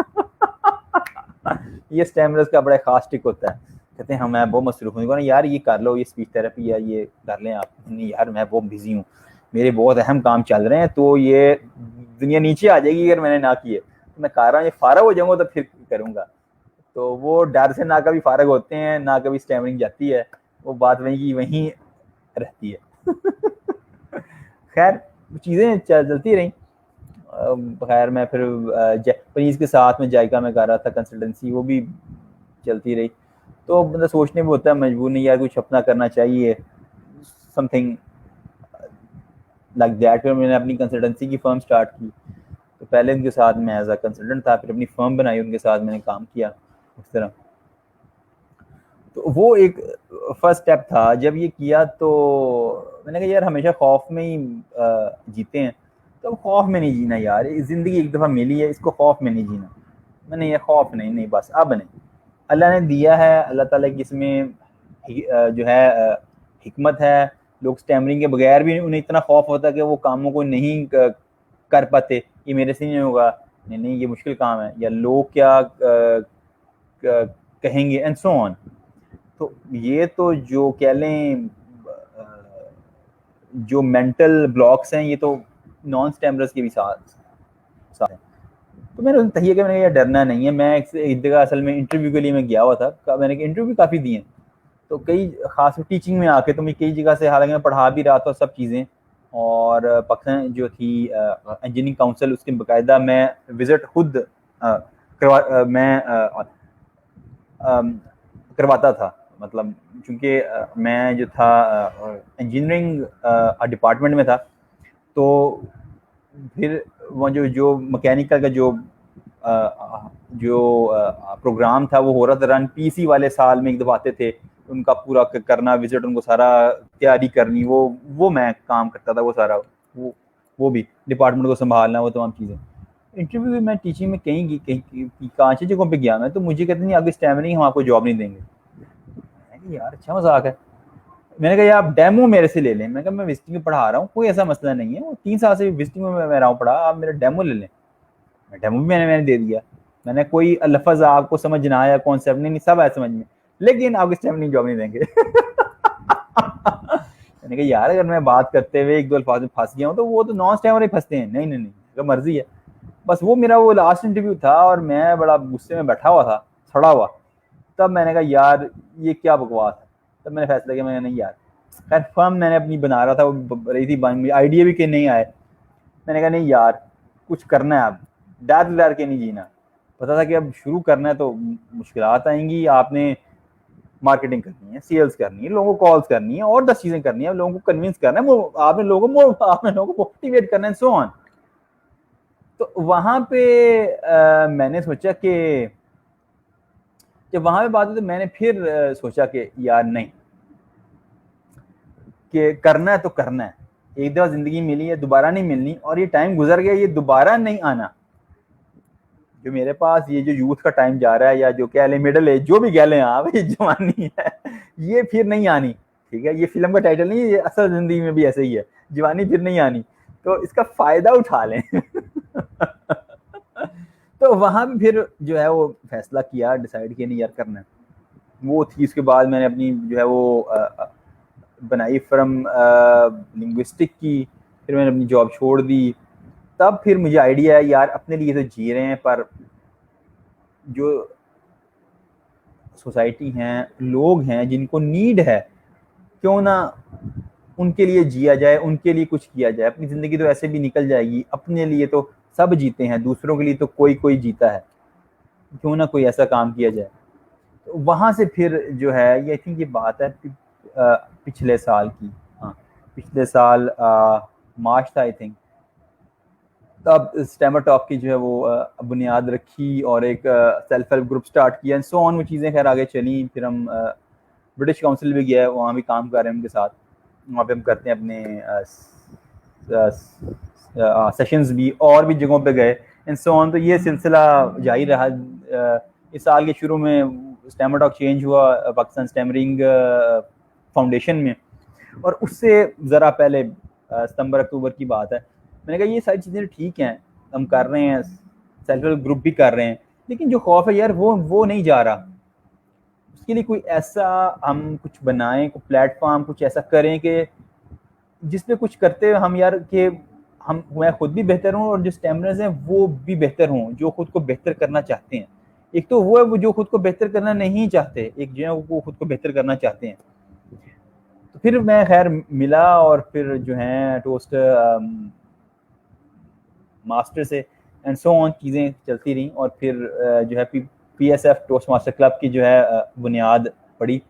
ये स्टैमरर्स का बड़ा खास टिक होता है, कहते हैं हाँ मैं बहुत मसरूफ हूँ, यार ये कर लो, ये स्पीच थेरेपी या ये कर लें आप। नहीं यार मैं बहुत बिजी हूँ, मेरे बहुत अहम काम चल रहे हैं, तो ये दुनिया नीचे आ जाएगी अगर मैंने ना किए। तो मैं कह रहा हूँ ये फारग हो जाऊंगा तो फिर करूंगा। तो वो डर से ना कभी फारग होते हैं, ना कभी स्टैमरिंग जाती है, वो बात वहीं की वहीं रहती है। खैर चीज़ें चलती रही। खैर मैं फिर जापानीज़ के साथ में जायका में कर रहा था कंसल्टेंसी, वो भी चलती रही। तो मतलब सोचने में होता है मजबूर, नहीं यार कुछ अपना करना चाहिए, समथिंग लाइक दैट। फिर मैंने अपनी कंसल्टेंसी की फर्म स्टार्ट की। तो पहले उनके साथ मैं एज अ कंसल्टेंट था, फिर अपनी फर्म बनाई, उनके साथ मैंने काम किया उस तरह। तो वो एक फर्स्ट स्टेप था। जब ये किया तो मैंने कहा यार हमेशा खौफ में ही जीते हैं, तो खौफ में नहीं जीना यार, ज़िंदगी एक दफ़ा मिली है, इसको खौफ में नहीं जीना। मैंने ये खौफ नहीं, नहीं बस अब नहीं, अल्लाह ने दिया है, अल्लाह ताला की इसमें जो है हिकमत है। लोग स्टैमरिंग के बगैर भी उन्हें इतना खौफ होता है कि वो कामों को नहीं कर पाते, ये मेरे से नहीं होगा, नहीं नहीं ये मुश्किल काम है, या लोग क्या कहेंगे एंड सो ऑन। तो ये तो जो कह लें जो मेंटल ब्लॉक्स हैं, ये तो नॉन स्टैमरर्स के भी साथ साथ हैं। तो मैंने उन्हें तहिया कि मैंने ये डरना नहीं है। मैं एक जगह असल में इंटरव्यू के लिए मैं गया हुआ था, मैंने इंटरव्यू काफ़ी दिए, तो कई खास टीचिंग में आके तो मैं कई जगह से, हालांकि मैं पढ़ा भी रहा था सब चीज़ें, और पाकिस्तान जो थी इंजीनियरिंग काउंसिल, उसके बाकायदा मैं विज़िट खुद करवाता था। मतलब चूँकि मैं जो था इंजीनियरिंग डिपार्टमेंट में था, तो फिर वो जो मैकेनिकल का जो प्रोग्राम था वो हो रहा था रन, पीसी वाले साल में एक दफ़ा आते थे, उनका पूरा करना विजिट, उनको सारा तैयारी करनी, वो मैं काम करता था, वो सारा वो भी डिपार्टमेंट को संभालना, वो तमाम चीज़ें। इंटरव्यू में मैं टीचिंग में कहीं कहीं कांची जगहों पे गया मैं, तो मुझे कहते नहीं आगे स्टैमरिंग हम आपको जॉब नहीं देंगे। मैंने यार अच्छा मजाक है। मैंने कहा यार आप डेमो मेरे से ले लें। मैं कहा मैं विजिटिंग में पढ़ा रहा हूँ, कोई ऐसा मसला नहीं है, वो 3 साल से विजिटिंग में मैं रहा हूँ पढ़ा, आप मेरा डेमो ले लें। डेमो भी मैंने दे दिया। मैंने कोई लफज आपको समझ ना आया, कॉन्सेप्ट नहीं, सब आया समझ में, लेकिन आप स्टैमरिंग जॉब नहीं देंगे। मैंने कहा यार अगर मैं बात करते हुए 1-2 अल्फाज में फंस गया हूँ तो वो तो नॉन स्टैमर ही फंसते हैं। नहीं नहीं नहीं, तो मर्जी है। बस वो मेरा वो लास्ट इंटरव्यू था और मैं बड़ा गुस्से में बैठा हुआ था, सड़ा हुआ। तब मैंने कहा यार ये क्या बकवास है। तब मैंने फैसला किया, मैंने नहीं यार, खैर फर्म मैंने अपनी बना रहा था, वो रही थी बन, आइडिया भी के नहीं आए। मैंने कहा नहीं यार कुछ करना है, अब डर के नहीं जीना। पता था कि अब शुरू करना है तो मुश्किलात आएंगी, आपने मार्केटिंग करनी है, सेल्स करनी है, लोगों को कॉल्स करनी है, और 10 चीजें करनी है, लोगों को कन्विंस करना है, आपने लोगों को मोटिवेट करना है, सो ऑन। तो वहां पे मैंने सोचा कि जब वहां पे बात हुई तो मैंने फिर सोचा कि यार नहीं, कि करना है तो करना है। एक दफा जिंदगी मिली है, दोबारा नहीं मिलनी, और ये टाइम गुजर गया, ये दोबारा नहीं आना। जो मेरे पास ये जो यूथ का टाइम जा रहा है, या जो कह लें मिडिल एज, जो भी कह लें आप, ये जवानी है, ये फिर नहीं आनी। ठीक है, ये फिल्म का टाइटल नहीं है, ये असल जिंदगी में भी ऐसे ही है, जवानी फिर नहीं आनी, तो इसका फायदा उठा लें। तो वहां भी फिर जो है वो फैसला किया, डिसाइड किया नहीं यार करना है। वो थी, उसके बाद मैंने अपनी जो है वो बनाई फ्रॉम लिंग्विस्टिक की, फिर मैंने अपनी जॉब छोड़ दी। तब फिर मुझे आइडिया है यार अपने लिए तो जी रहे हैं, पर जो सोसाइटी हैं, लोग हैं जिनको नीड है, क्यों ना उनके लिए जिया जाए, उनके लिए कुछ किया जाए। अपनी ज़िंदगी तो ऐसे भी निकल जाएगी, अपने लिए तो सब जीते हैं, दूसरों के लिए तो कोई कोई जीता है, क्यों ना कोई ऐसा काम किया जाए। तो वहाँ से फिर जो है, ये आई थिंक ये बात है पिछले साल की, हाँ पिछले साल मार्च था आई थिंक, तब स्टेमर टॉक की जो है वो बुनियाद रखी और एक सेल्फ हेल्प ग्रुप स्टार्ट किया एंड सो ऑन। वो चीज़ें खैर आगे चली, फिर हम ब्रिटिश काउंसिल भी गया है, वहाँ भी काम कर रहे हैं उनके साथ, वहाँ पे हम करते हैं अपने सेशंस भी, और भी जगहों पे गए एंड सो ऑन। तो ये सिलसिला जारी रहा। इस साल के शुरू में स्टेमर टॉक चेंज हुआ पाकिस्तान स्टेमरिंग फाउंडेशन में, और उससे ज़रा पहले सितंबर अक्टूबर की बात है, मैंने कहा ये सारी चीज़ें ठीक हैं, हम कर रहे हैं, सेल्फ हेल्प ग्रुप भी कर रहे हैं, लेकिन जो खौफ है यार वो नहीं जा रहा। उसके लिए कोई ऐसा हम कुछ बनाएं, कोई प्लेटफॉर्म कुछ ऐसा करें कि जिसपे कुछ करते हुए हम यार कि हम मैं खुद भी बेहतर हूँ और जो स्टेमनर्स हैं वो भी बेहतर हों, जो खुद को बेहतर करना चाहते हैं। एक तो वो है वो जो खुद को बेहतर करना नहीं चाहते, एक जो है वो खुद को बेहतर करना चाहते हैं। तो फिर मैं खैर मिला, और फिर जो है टोस्ट मास्टर से एंड सो ऑन चीज़ें चलती रहीं, और फिर जो है PSF टोस्ट मास्टर क्लब की जो है बुनियाद पड़ी,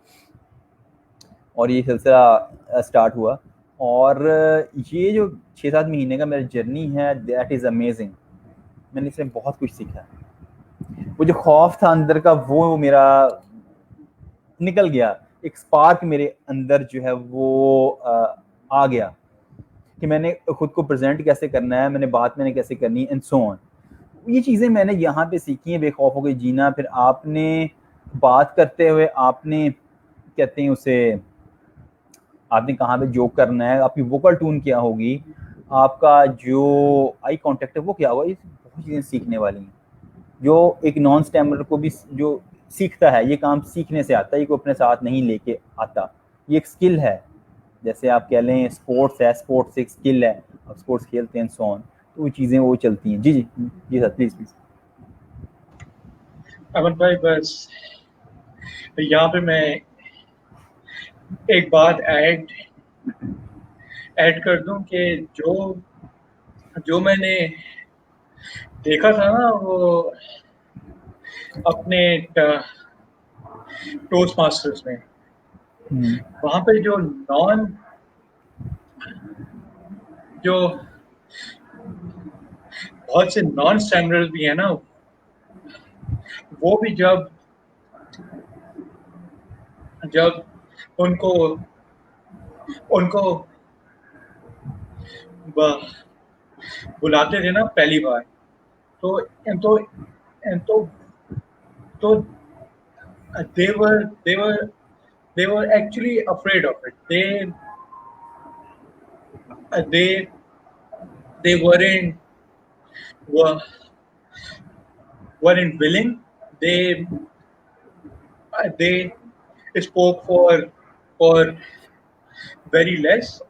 और ये सिलसिला स्टार्ट हुआ। और ये जो 6-7 महीने का मेरा जर्नी है, दैट इज़ अमेजिंग। मैंने इसमें बहुत कुछ सीखा। वो जो खौफ था अंदर का, वो मेरा निकल गया, एक स्पार्क मेरे अंदर जो है वो आ गया कि मैंने खुद को प्रेजेंट कैसे करना है, मैंने कैसे करनी है एंड सो ऑन। ये चीज़ें मैंने यहाँ पे सीखी हैं, बेखौफ होकर जीना। फिर आपने बात करते हुए आपने कहते हैं उसे, आपने कहाँ पे जोक करना है, आपकी वोकल टून क्या होगी, आपका जो आई कांटेक्ट है वो क्या होगा, ये बहुत चीज़ें सीखने वाली हैं जो एक नॉन स्टैमरर को भी जो सीखता है। ये काम सीखने से आता है, ये को अपने साथ नहीं लेके आता, ये एक स्किल है। जैसे आप कह लें स्पोर्ट्स है, स्पोर्ट्स एक स्किल है, आप स्पोर्ट्स खेलते हैं सो ऑन, तो वो चीज़ें वो चलती हैं। जी जी जी सर, प्लीज़ प्लीज़। अमन भाई, बस यहाँ पे मैं एक बात ऐड कर दूं कि जो जो मैंने देखा था ना, वो अपने टोस्ट मास्टर्स में, वहाँ पे जो बहुत से नॉन स्टैमरर्स भी हैं ना, वो भी जब उनको बुलाते थे ना पहली बार, तो तो तो तो they were actually afraid of it. They were weren't willing. They spoke for very less,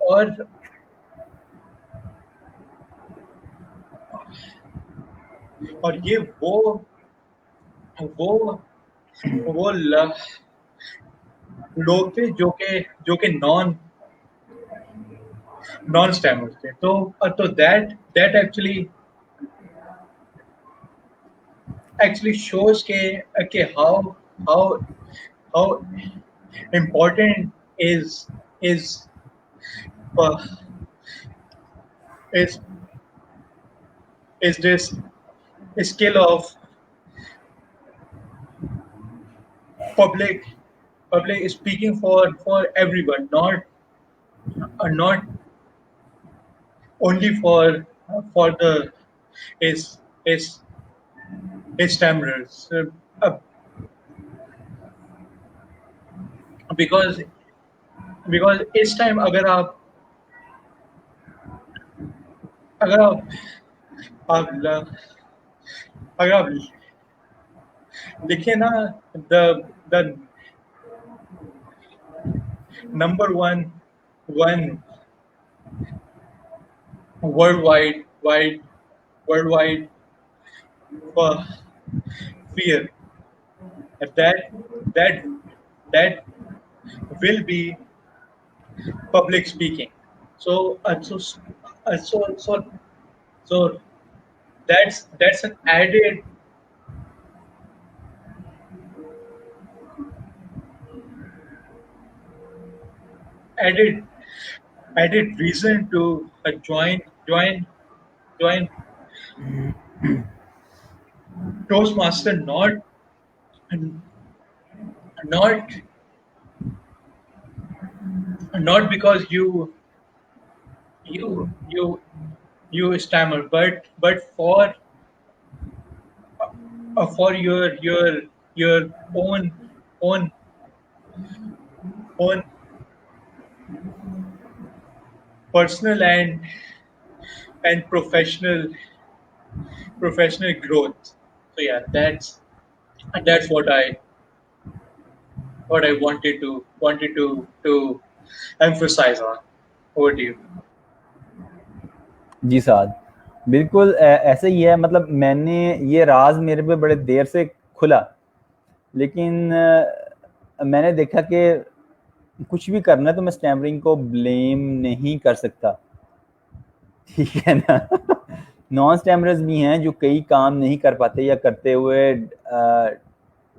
और ये वो लोग थे जो के नॉन स्टैमर्स थे। तो दैट actually shows के how important is uh, is this skill of public speaking for everyone, not only for the is stammerers, because इस टाइम अगर आप अगर आप आप अगर आप लिखे ना, the number one worldwide uh, fear, that that will be public speaking. So so that's an added added reason to join Toastmaster, not not because you stammer, but for your own own personal and professional growth. So yeah, that's what I wanted to emphasize on. Over to you. जी साद, बिल्कुल ऐसे ही है। मतलब मैंने ये राज मेरे पे बड़े देर से खुला, लेकिन मैंने देखा कि कुछ भी करना है तो मैं स्टैमरिंग को ब्लेम नहीं कर सकता, ठीक है ना। नॉन स्टैमरर्स भी हैं जो कई काम नहीं कर पाते या करते हुए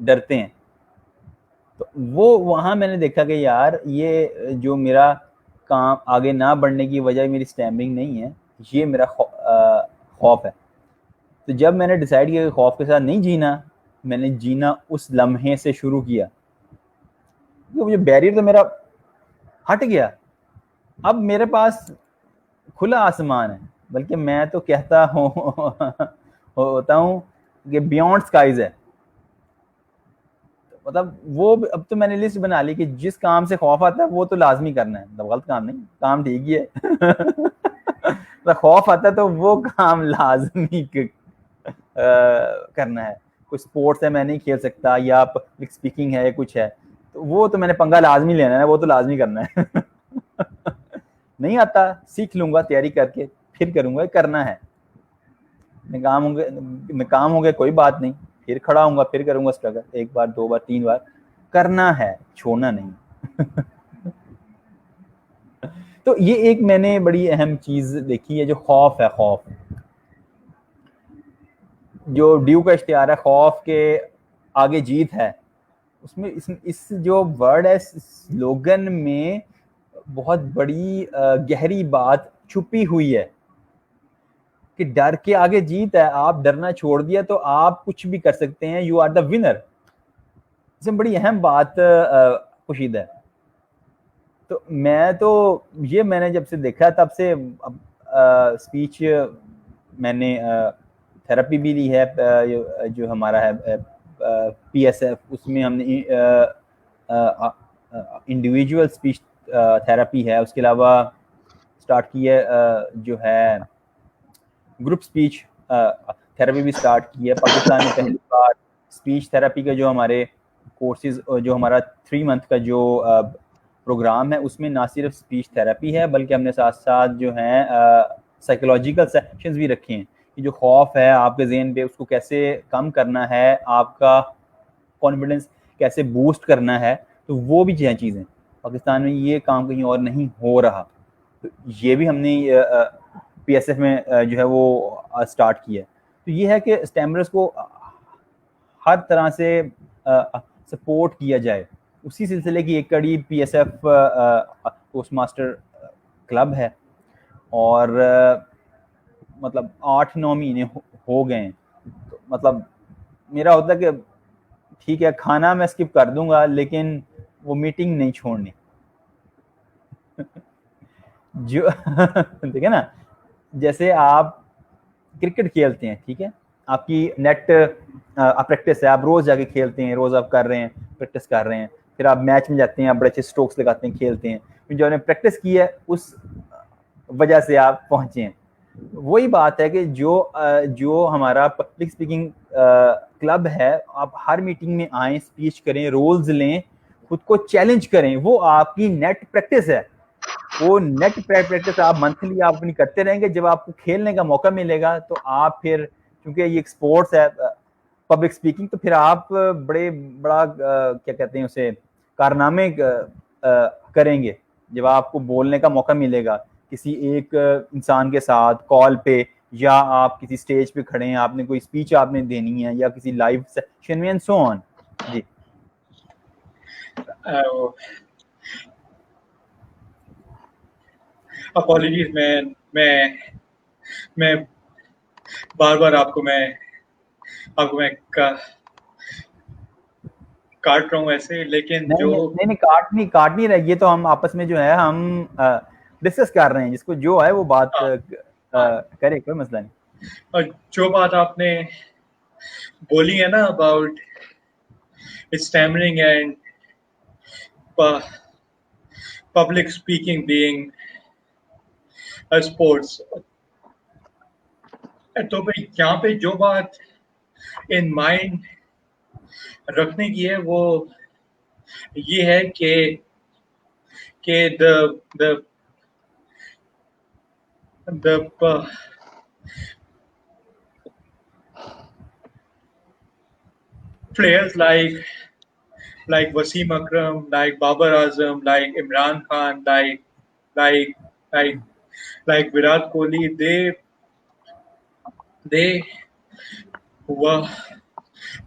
डरते हैं। तो वो वहाँ मैंने देखा कि यार ये जो मेरा काम आगे ना बढ़ने की वजह मेरी स्टैमरिंग नहीं है, ये मेरा खौफ है। तो जब मैंने डिसाइड किया कि खौफ के साथ नहीं जीना, मैंने जीना उस लम्हे से शुरू किया, क्योंकि मुझे बैरियर तो मेरा हट गया। अब मेरे पास खुला आसमान है, बल्कि मैं तो कहता होता हूँ कि बियॉन्ड स्काइज है। मतलब वो अब तो मैंने लिस्ट बना ली कि जिस काम से खौफ आता है वो तो लाजमी करना है। मतलब गलत काम नहीं, काम ठीक ही है। तो खौफ आता है तो वो काम लाजमी करना है। कोई स्पोर्ट्स है मैं नहीं खेल सकता, या पब्लिक स्पीकिंग है या कुछ है, तो वो तो मैंने पंगा लाजमी लेना है, वो तो लाजमी करना है। नहीं आता, सीख लूंगा तैयारी करके, फिर करूंगा, करना है। नाकाम होंगे कोई बात नहीं, फिर खड़ा होऊंगा, फिर करूंगा स्ट्रगल, 1 बार 2 बार 3 बार, करना है, छोड़ना नहीं। तो ये एक मैंने बड़ी अहम चीज देखी है, जो खौफ है। खौफ जो ड्यू का इश्तिहार है, खौफ के आगे जीत है, उसमें इस जो वर्ड है, स्लोगन में बहुत बड़ी गहरी बात छुपी हुई है कि डर के आगे जीत है। आप डरना छोड़ दिया तो आप कुछ भी कर सकते हैं, यू आर द विनर। इसमें बड़ी अहम बात खुशीद है। तो मैंने जब से देखा तब से स्पीच मैंने थेरेपी भी ली है, जो हमारा है PSF, उसमें हमने इंडिविजुअल स्पीच थेरेपी है। उसके अलावा स्टार्ट की है जो है ग्रुप स्पीच थेरेपी भी स्टार्ट की है। पाकिस्तान में पहली बार स्पीच थेरेपी का जो हमारे कोर्सेज, जो हमारा 3 मंथ का जो प्रोग्राम है, उसमें ना सिर्फ स्पीच थेरेपी है, बल्कि हमने साथ साथ जो है साइकोलॉजिकल सेक्शंस भी रखे हैं कि जो खौफ है आपके ज़हन पे, उसको कैसे कम करना है, आपका कॉन्फिडेंस कैसे बूस्ट करना है। तो वो भी चीज़ें पाकिस्तान में ये काम कहीं और नहीं हो रहा, तो ये भी हमने PSF में जो है वो स्टार्ट किया है। तो ये है कि स्टैमरर्स को हर तरह से सपोर्ट किया जाए। उसी सिलसिले की एक कड़ी PSF टोस्टमास्टर क्लब है, और मतलब 8-9 महीने हो गए हैं। तो मतलब मेरा होता है कि ठीक है, खाना मैं स्किप कर दूंगा, लेकिन वो मीटिंग नहीं छोड़नी। जो ठीक है ना, जैसे आप क्रिकेट खेलते हैं, ठीक है, आपकी नेट प्रैक्टिस है, आप रोज जाके खेलते हैं, रोज आप कर रहे हैं, प्रैक्टिस कर रहे हैं, फिर आप मैच में जाते हैं, आप बड़े अच्छे स्ट्रोक्स लगाते हैं, खेलते हैं, फिर जो आपने प्रैक्टिस की है उस वजह से आप पहुंचे हैं। वही बात है कि जो हमारा पब्लिक स्पीकिंग क्लब है, आप हर मीटिंग में आए, स्पीच करें, रोल्स लें, खुद को चैलेंज करें, वो आपकी नेट प्रैक्टिस है। वो नेट प्रैक्टिस आप मंथली आप अपनी करते रहेंगे, जब आपको खेलने का मौका मिलेगा तो आप फिर, क्योंकि ये एक स्पोर्ट्स है पब्लिक स्पीकिंग, तो फिर आप बड़ा क्या कहते हैं उसे, कारनामे करेंगे जब आपको बोलने का मौका मिलेगा किसी एक इंसान के साथ कॉल पे, या आप किसी स्टेज पे खड़े हैं, आपने कोई स्पीच आपने देनी है, या किसी लाइव सेशन में, एंड सो ऑन। जी अपॉलॉजीज, मैं बार आपको मैं काट रहा हूँ ऐसे, लेकिन नहीं जो नहीं नहीं, काट नहीं रही, ये तो हम आपस में जो है हम डिस्कस कर रहे हैं, जिसको जो है वो बात करे, कोई मसला नहीं। और जो बात आपने बोली है ना about stammering and public speaking being a sports, तो भाई यहाँ पे जो बात इन माइंड रखने की है वो ये है कि the players like Wasim Akram, like Babar Azam, like Imran Khan, like like like Virat Kohli, they were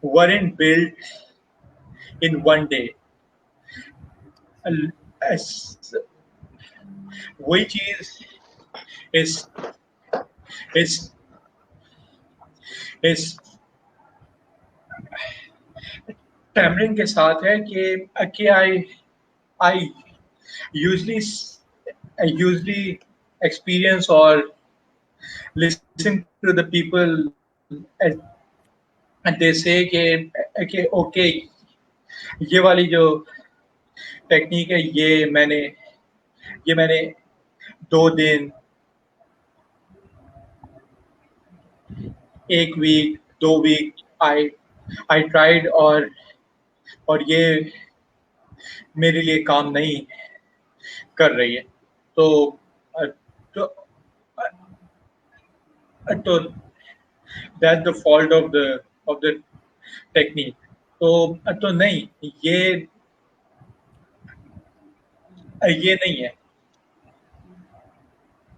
weren't built in one day. वही चीज इस इस इस टैमरिन के साथ है कि आई usually experience or listen to the people and they say कि okay, ये वाली जो टेक्निक है ये मैंने 2 दिन, 1 वीक, 2 वीक आई ट्राइड और ये मेरे लिए काम नहीं कर रही है, तो तो तो that's the fault of the technique. तो नहीं, ये नहीं है।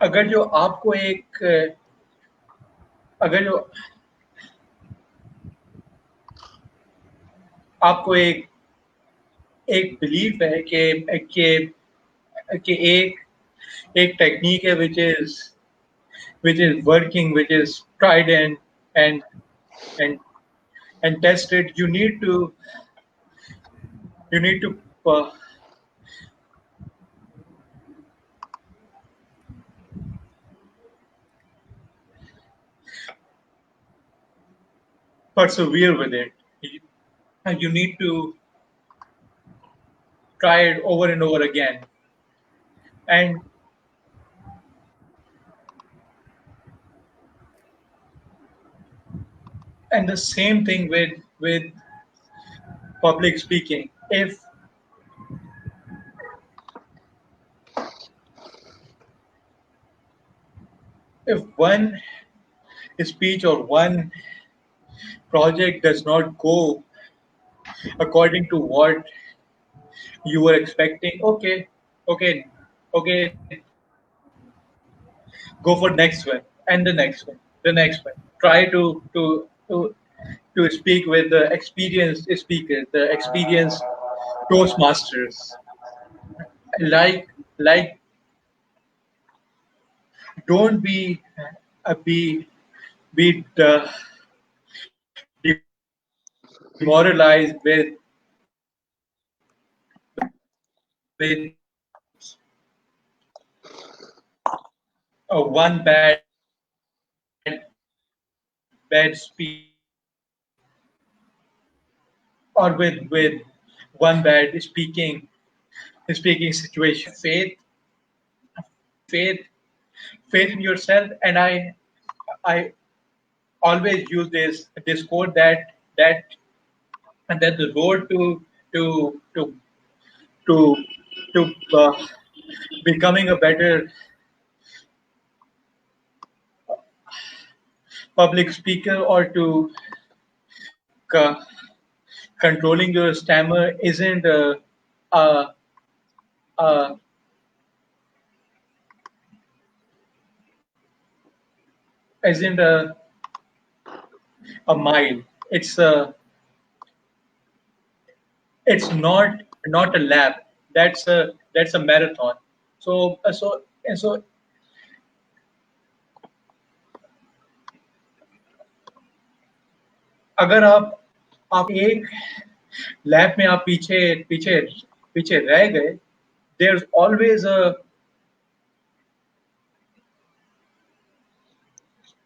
अगर जो आपको अगर जो आपको एक बिलीफ है कि एक टेक्निक है which is working, which is tried and and and tested, you need to persevere with it. You need to try it over and over again. And the same thing with public speaking. If one speech or one project does not go according to what you were expecting, okay, go for next one and the next one, the next one. Try to speak with the experienced speakers, the experienced toastmasters, like don't be demoralized with one bad bad speech or with one bad speaking situation. Faith faith in yourself, and I always use this quote that and that the road to to to to becoming a better public speaker or to uh, controlling your stammer uh, uh, isn't a mile. It's a it's not a lap. That's a marathon. So अगर आप एक lap में आप पीछे पीछे पीछे रह गए, there's always a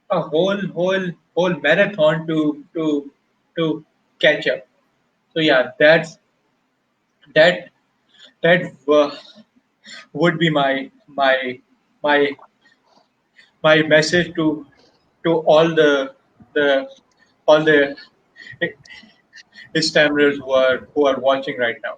whole marathon to catch up. So yeah, that that would be my my message to the all the stammerers who are watching right now.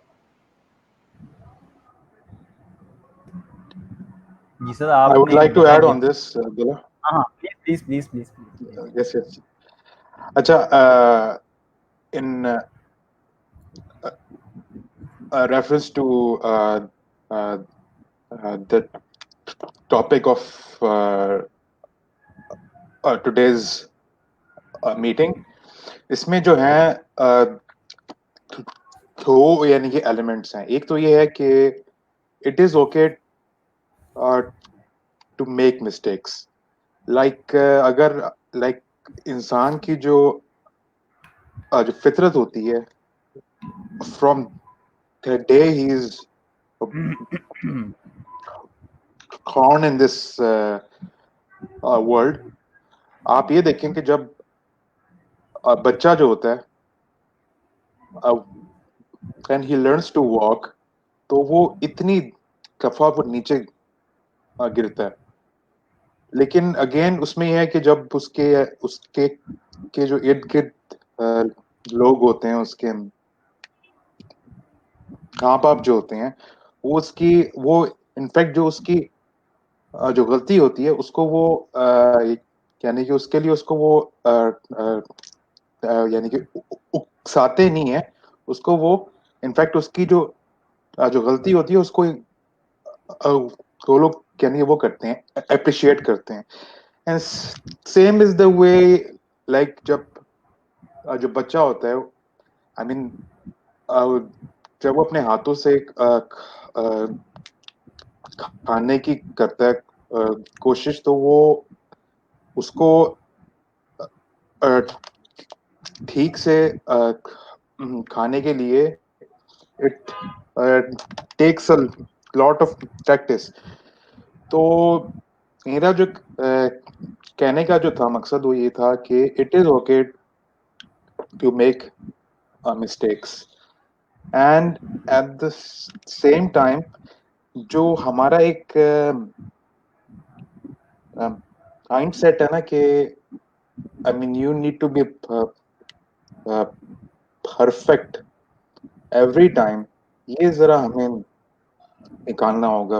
जी सर, I would आपने like to बता add दिया। on this, Dila. हाँ, please please please please. Yes, yes. अच्छा, in reference to the topic of today's meeting, इसमें जो है दो यानी कि एलिमेंट्स हैं। एक तो ये है कि it is okay to make mistakes, like अगर लाइक इंसान की जो फितरत होती है, from the day he is born in this world, आप ये देखें कि जब बच्चा जो होता है when he learns to walk, तो वो इतनी दफा वो नीचे गिरता है, लेकिन अगेन उसमें यह है कि जब उसके उसके के जो इर्द गिर्द लोग होते हैं, उसके माँ बाप जो होते हैं, वो इनफैक्ट जो उसकी जो गलती होती है उसको वो यानी कि उसके लिए उसको वो यानी कि उकसाते नहीं है उसको, वो इनफैक्ट उसकी जो जो गलती होती है उसको वो लोग यानी वो करते हैं, अप्रिशिएट करते हैं। And same is the way, like जब जो बच्चा होता है, आई मीन जब वो अपने हाथों से खाने की करता है कोशिश, तो वो उसको ठीक से खाने के लिए it takes a lot of practice. तो मेरा जो कहने का जो था मकसद वो ये था कि it is okay to make mistakes, and at the same time जो हमारा एक माइंड सेट है ना कि I mean you need to be perfect every time, ये जरा हमें निकालना होगा।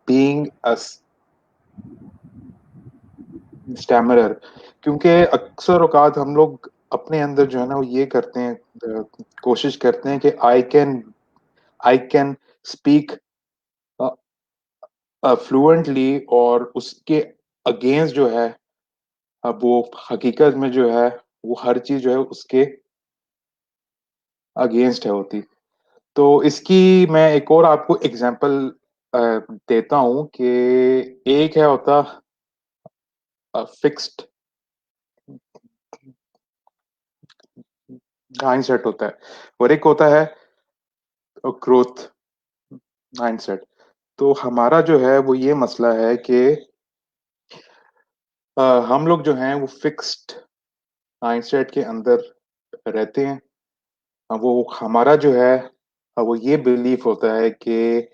बीइंग अ स्टैमरर, क्योंकि अक्सर औकात हम लोग अपने अंदर जो है ना वो ये करते हैं, कोशिश करते हैं कि आई कैन स्पीक फ्लुएंटली, और उसके अगेंस्ट जो है वो हकीकत में जो है वो हर चीज जो है उसके अगेंस्ट है होती। तो इसकी मैं एक और आपको एग्जांपल देता हूं कि एक है होता फिक्स्ड माइंडसेट होता है, और एक होता है ग्रोथ माइंडसेट। तो हमारा जो है वो ये मसला है कि हम लोग जो हैं वो फिक्स्ड माइंडसेट के अंदर रहते हैं। वो हमारा जो है वो ये बिलीफ होता है कि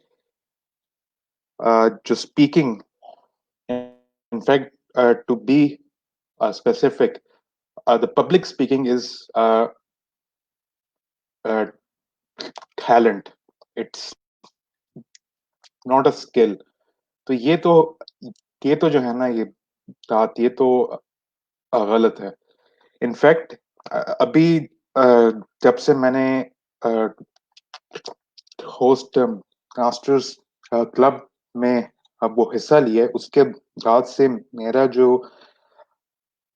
जो speaking, in fact to be specific, the public speaking is a talent. It's not a skill. तो ये तो जो है ना, ये बात ये तो गलत है। इनफैक्ट अभी जब से मैंने होस्ट मास्टर्स क्लब में अब वो हिस्सा लिया है, उसके बाद से मेरा जो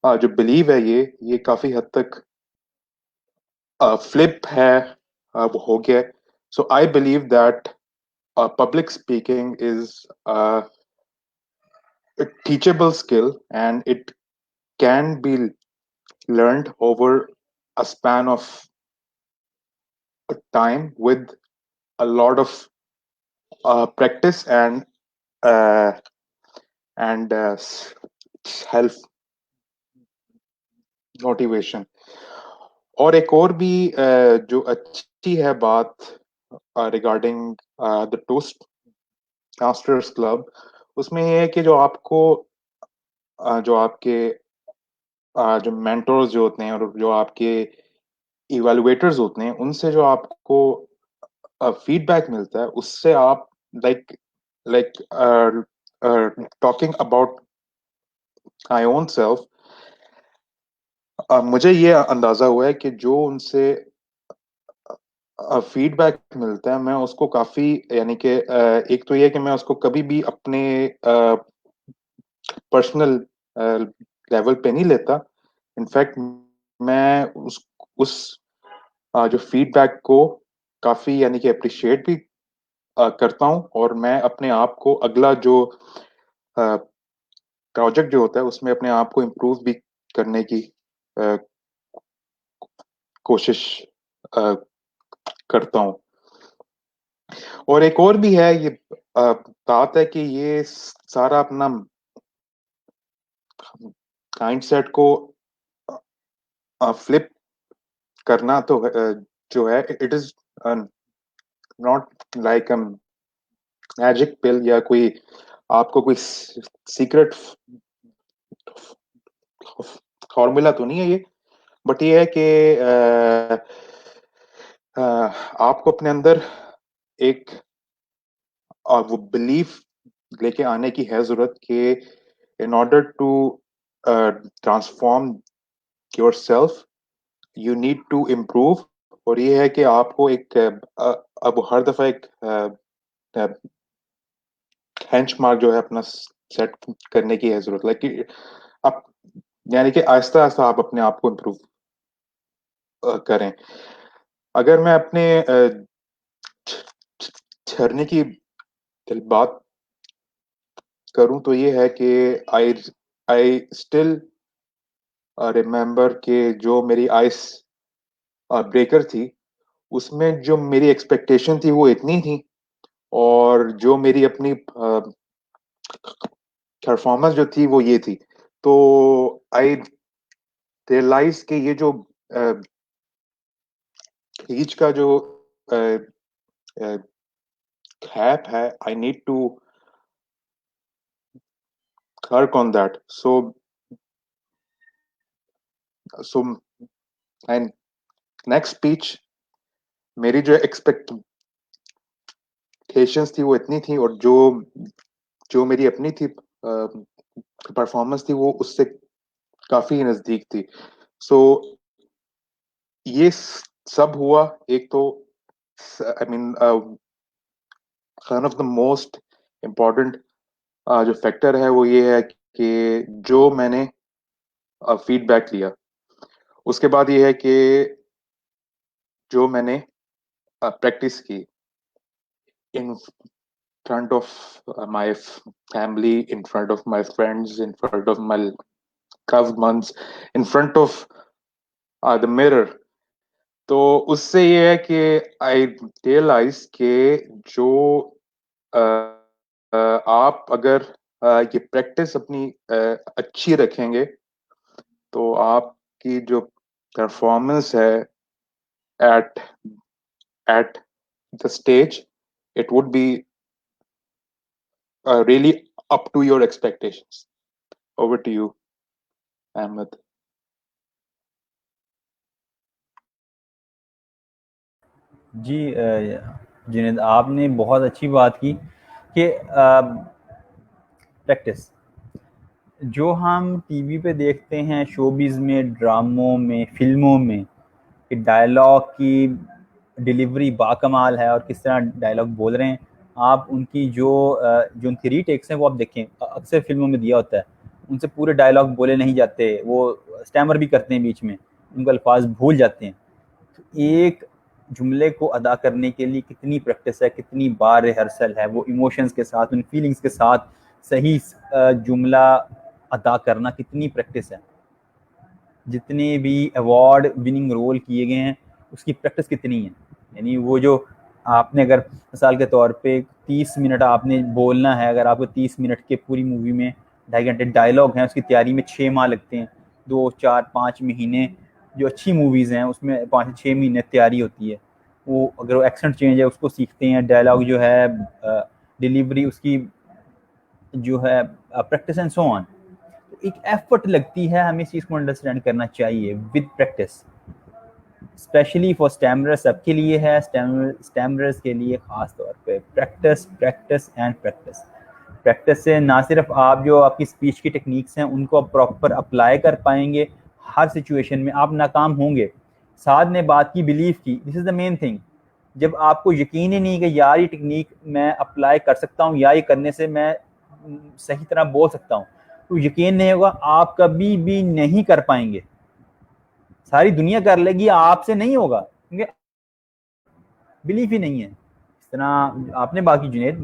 बिलीव है ये काफी हद तक फ्लिप है, वो हो गया। So I believe that public speaking is a teachable skill, and it can be learned over a span of time with a lot of practice uh, and self motivation. और एक और भी जो अच्छी है बात regarding the toast masters club, उसमें ये है कि जो आपके जो मेंटोर्स जो होते हैं और जो आपके इवेलुएटर्स होते हैं, उनसे जो आपको फीडबैक मिलता है, उससे आप like like talking about my own self, मुझे ये अंदाजा हुआ है कि जो उनसे फीडबैक मिलता है, मैं उसको काफी, यानी कि एक तो ये है कि मैं उसको कभी भी अपने पर्सनल लेवल पे नहीं लेता। इनफैक्ट मैं उस जो फीडबैक को काफी, यानी कि अप्रिशिएट भी करता हूँ, और मैं अपने आप को अगला जो प्रोजेक्ट जो होता है उसमें अपने आप को इम्प्रूव भी करने की अ, कोशिश अ, करता हूँ। और एक और भी है, ये बात है कि ये सारा अपना माइंडसेट को फ्लिप करना तो जो है, it is not like magic pill, या कोई आपको कोई सीक्रेट फॉर्मूला तो नहीं है ये। बट ये है कि आपको अपने अंदर एक वो बिलीफ लेके आने की है जरूरत कि in order to transform yourself, you need to improve. और ये है कि आपको एक अब हर दफा एक बेंचमार्क जो है अपना सेट करने की है जरूरत, लाइक कि आप, यानी कि आहिस्ता आहिस्ता आप अपने आप को इम्प्रूव करें। अगर मैं अपने झरने की बात करूं तो ये है कि आई आई स्टिल रिमेम्बर कि जो मेरी आइस ब्रेकर थी, उसमें जो मेरी एक्सपेक्टेशन थी वो इतनी थी, और जो मेरी अपनी परफॉर्मेंस जो थी वो ये थी। तो आई रियलाइज कि ये जो खींच का जो गैप है, I need to work on that. So and next speech, मेरी जो एक्सपेक्टेशंस थी वो इतनी थी, और जो जो मेरी अपनी थी परफॉर्मेंस थी वो उससे काफी नजदीक थी। सो ये सब हुआ। एक तो I mean one of the most important जो फैक्टर है वो ये है कि जो मैंने फीडबैक लिया, उसके बाद ये है कि जो मैंने प्रैक्टिस की इन front of my family, in front of my friends, in front of my loved ones, in front of the mirror। तो उससे ये है कि आई रियलाइज कि जो आप अगर ये प्रैक्टिस अपनी अच्छी रखेंगे तो आपकी जो परफॉर्मेंस है at at the stage, it would be really up to your expectations. Over to you, Ahmed. जी जुनेद, आपने बहुत अच्छी बात की कि प्रैक्टिस जो हम टीवी पे देखते हैं, शोबिज़ में, ड्रामों में, फिल्मों में, कि डायलॉग की डिलीवरी बाकमाल है और किस तरह डायलॉग बोल रहे हैं। आप उनकी जो उनकी रीटेक्स हैं वो आप देखें, अक्सर फिल्मों में दिया होता है, उनसे पूरे डायलॉग बोले नहीं जाते, वो स्टैमर भी करते हैं बीच में, उनके अल्फाज भूल जाते हैं। तो एक जुमले को अदा करने के लिए कितनी प्रैक्टिस है, कितनी बार रिहर्सल है, वो इमोशंस के साथ, उन फीलिंग्स के साथ सही जुमला अदा करना कितनी प्रैक्टिस है। जितने भी अवार्ड विनिंग रोल किए गए हैं उसकी प्रैक्टिस कितनी है। यानी वो जो आपने अगर मिसाल के तौर पे 30 मिनट आपने बोलना है, अगर आपको 30 मिनट के पूरी मूवी में 2.5 घंटे डायलॉग हैं, उसकी तैयारी में 6 माह लगते हैं, 2 4 5 महीने जो अच्छी मूवीज़ हैं उसमें 5 से 6 महीने तैयारी होती है। वो अगर वो एक्सेंट चेंज है उसको सीखते हैं, डायलॉग जो है डिलीवरी उसकी जो है प्रैक्टिस एंड सो ऑन। एक एफर्ट लगती है, हमें इस चीज़ को अंडरस्टैंड करना चाहिए विद प्रैक्टिस, स्पेशली फॉर स्टैमरर्स। सबके लिए है, स्टैमरर्स के लिए ख़ास तौर पे practice, practice and practice. Practice से ना सिर्फ आप जो आपकी स्पीच की टेक्निक्स हैं उनको आप प्रॉपर अप्लाई कर पाएंगे, हर सिचुएशन में आप नाकाम होंगे। साद ने बात की बिलीव की, this is the main thing. जब आपको यकीन ही नहीं कि यार ये टेक्निक मैं अप्लाई कर सकता हूँ या ये करने से मैं सही तरह बोल सकता हूँ, तो यकीन नहीं होगा, आप कभी भी नहीं कर पाएंगे। सारी दुनिया कर लेगी, आपसे नहीं होगा, क्योंकि बिलीफ ही नहीं है। इस तरह आपने बाकी जुनेद,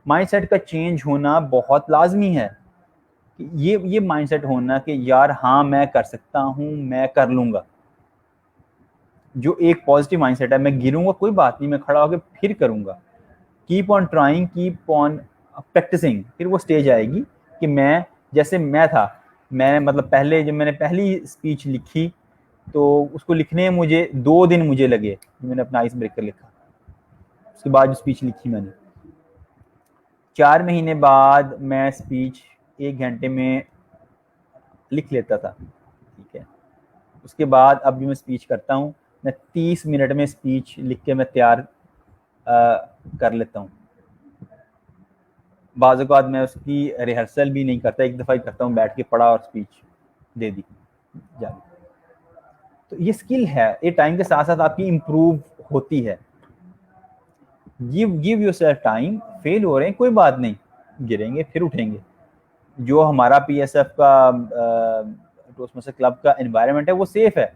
माइंडसेट का चेंज होना बहुत लाजमी है। ये माइंडसेट होना कि यार हाँ मैं कर सकता हूँ, मैं कर लूंगा। जो एक पॉजिटिव माइंडसेट है, मैं गिरूंगा कोई बात नहीं, मैं खड़ा होकर फिर करूंगा। Keep on trying, keep on practising, फिर वो स्टेज आएगी कि मैं, जैसे मैं था, मैं मतलब पहले जब मैंने पहली स्पीच लिखी तो उसको लिखने में मुझे 2 दिन मुझे लगे, मैंने अपना आइस ब्रेकर लिखा। उसके बाद जो स्पीच लिखी मैंने, 4 महीने बाद मैं स्पीच 1 घंटे में लिख लेता था। ठीक है, उसके बाद अब भी मैं स्पीच करता हूँ, मैं 30 मिनट में स्पीच लिख के मैं तैयार कर लेता हूँ। बाज़ औक़ात मैं उसकी रिहर्सल भी नहीं करता, एक दफ़ा ही करता हूँ, बैठ के पढ़ा और स्पीच दे दी जानी। तो ये स्किल है, ये टाइम के साथ साथ आपकी इम्प्रूव होती है। गिव योरसेल्फ टाइम, फेल हो रहे हैं कोई बात नहीं, गिरेंगे फिर उठेंगे। जो हमारा पीएसएफ का टोस्टमास्टर क्लब का एनवायरनमेंट है वो सेफ है,